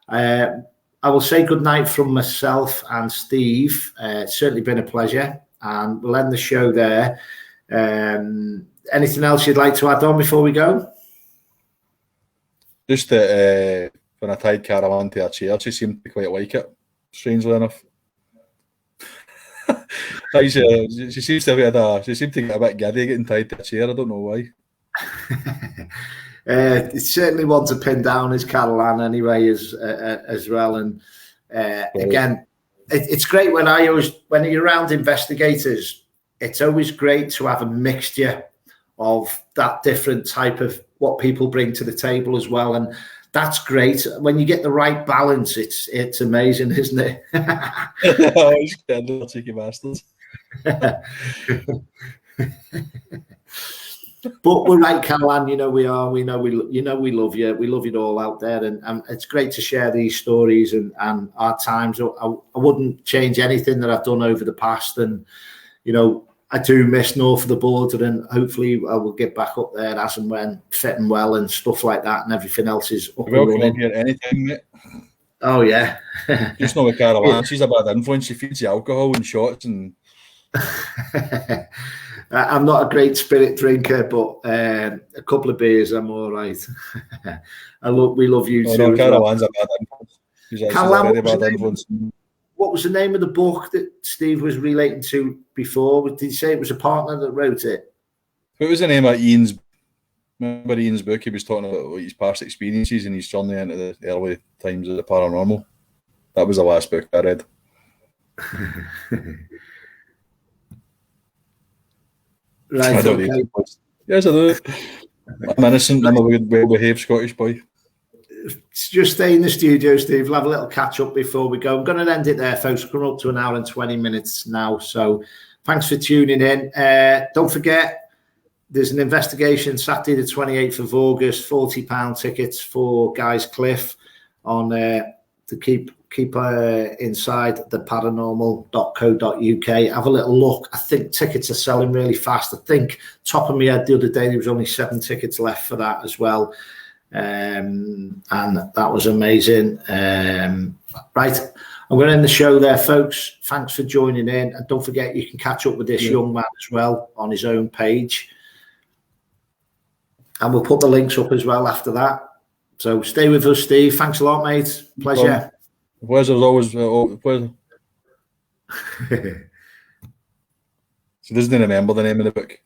I will say good night from myself and Steve. It's certainly been a pleasure, and we'll end the show there. Anything else you'd like to add on before we go? Just that when I tied Caroline to a chair, she seemed to quite like it. strangely enough. She seems to get a bit giddy getting tied to a chair. I don't know why. It's certainly one to pin down is Caroline anyway as well. And again, it's great when you're around investigators, it's always great to have a mixture of that different type of what people bring to the table as well. And that's great. When you get the right balance, it's amazing, isn't it? Always little cheeky bastards. But we're right, Caroline. We are. We know we love you. We love it all out there, and it's great to share these stories and our times. I wouldn't change anything that I've done over the past, and I do miss north of the border, and hopefully I will get back up there as and when fitting well and stuff like that, and everything else is up and running. Welcome here anytime, mate. Oh yeah. Just know with Caroline, she's a bad influence. She feeds you alcohol and shots and. I'm not a great spirit drinker, but a couple of beers, I'm all right. We love you too. No, Caroline's a bad influence. She's a very bad influence. What was the name of the book that Steve was relating to before? Did he say it was a partner that wrote it? What was the name of Ian's? Remember Ian's book? He was talking about his past experiences and his journey into the early times of the paranormal. That was the last book I read. Right. I don't need. Yes, I do. I'm innocent. I'm a well-behaved Scottish boy. Just stay in the studio, Steve. We'll have a little catch up before we go. I'm going to end it there, folks. We're coming up to an hour and 20 minutes now. So thanks for tuning in. Don't forget, there's an investigation Saturday, the 28th of August, £40 tickets for Guy's Cliff on to keep inside the paranormal.co.uk. Have a little look. I think tickets are selling really fast. I think top of my head the other day there was only 7 tickets left for that as well, and that was amazing. Right, I'm going to end the show there, folks. Thanks for joining in, and don't forget you can catch up with this young man as well on his own page, and we'll put the links up as well after that. So stay with us, Steve. Thanks a lot, mate. Pleasure. Pleasure's always pleasure. She doesn't remember the name of the book.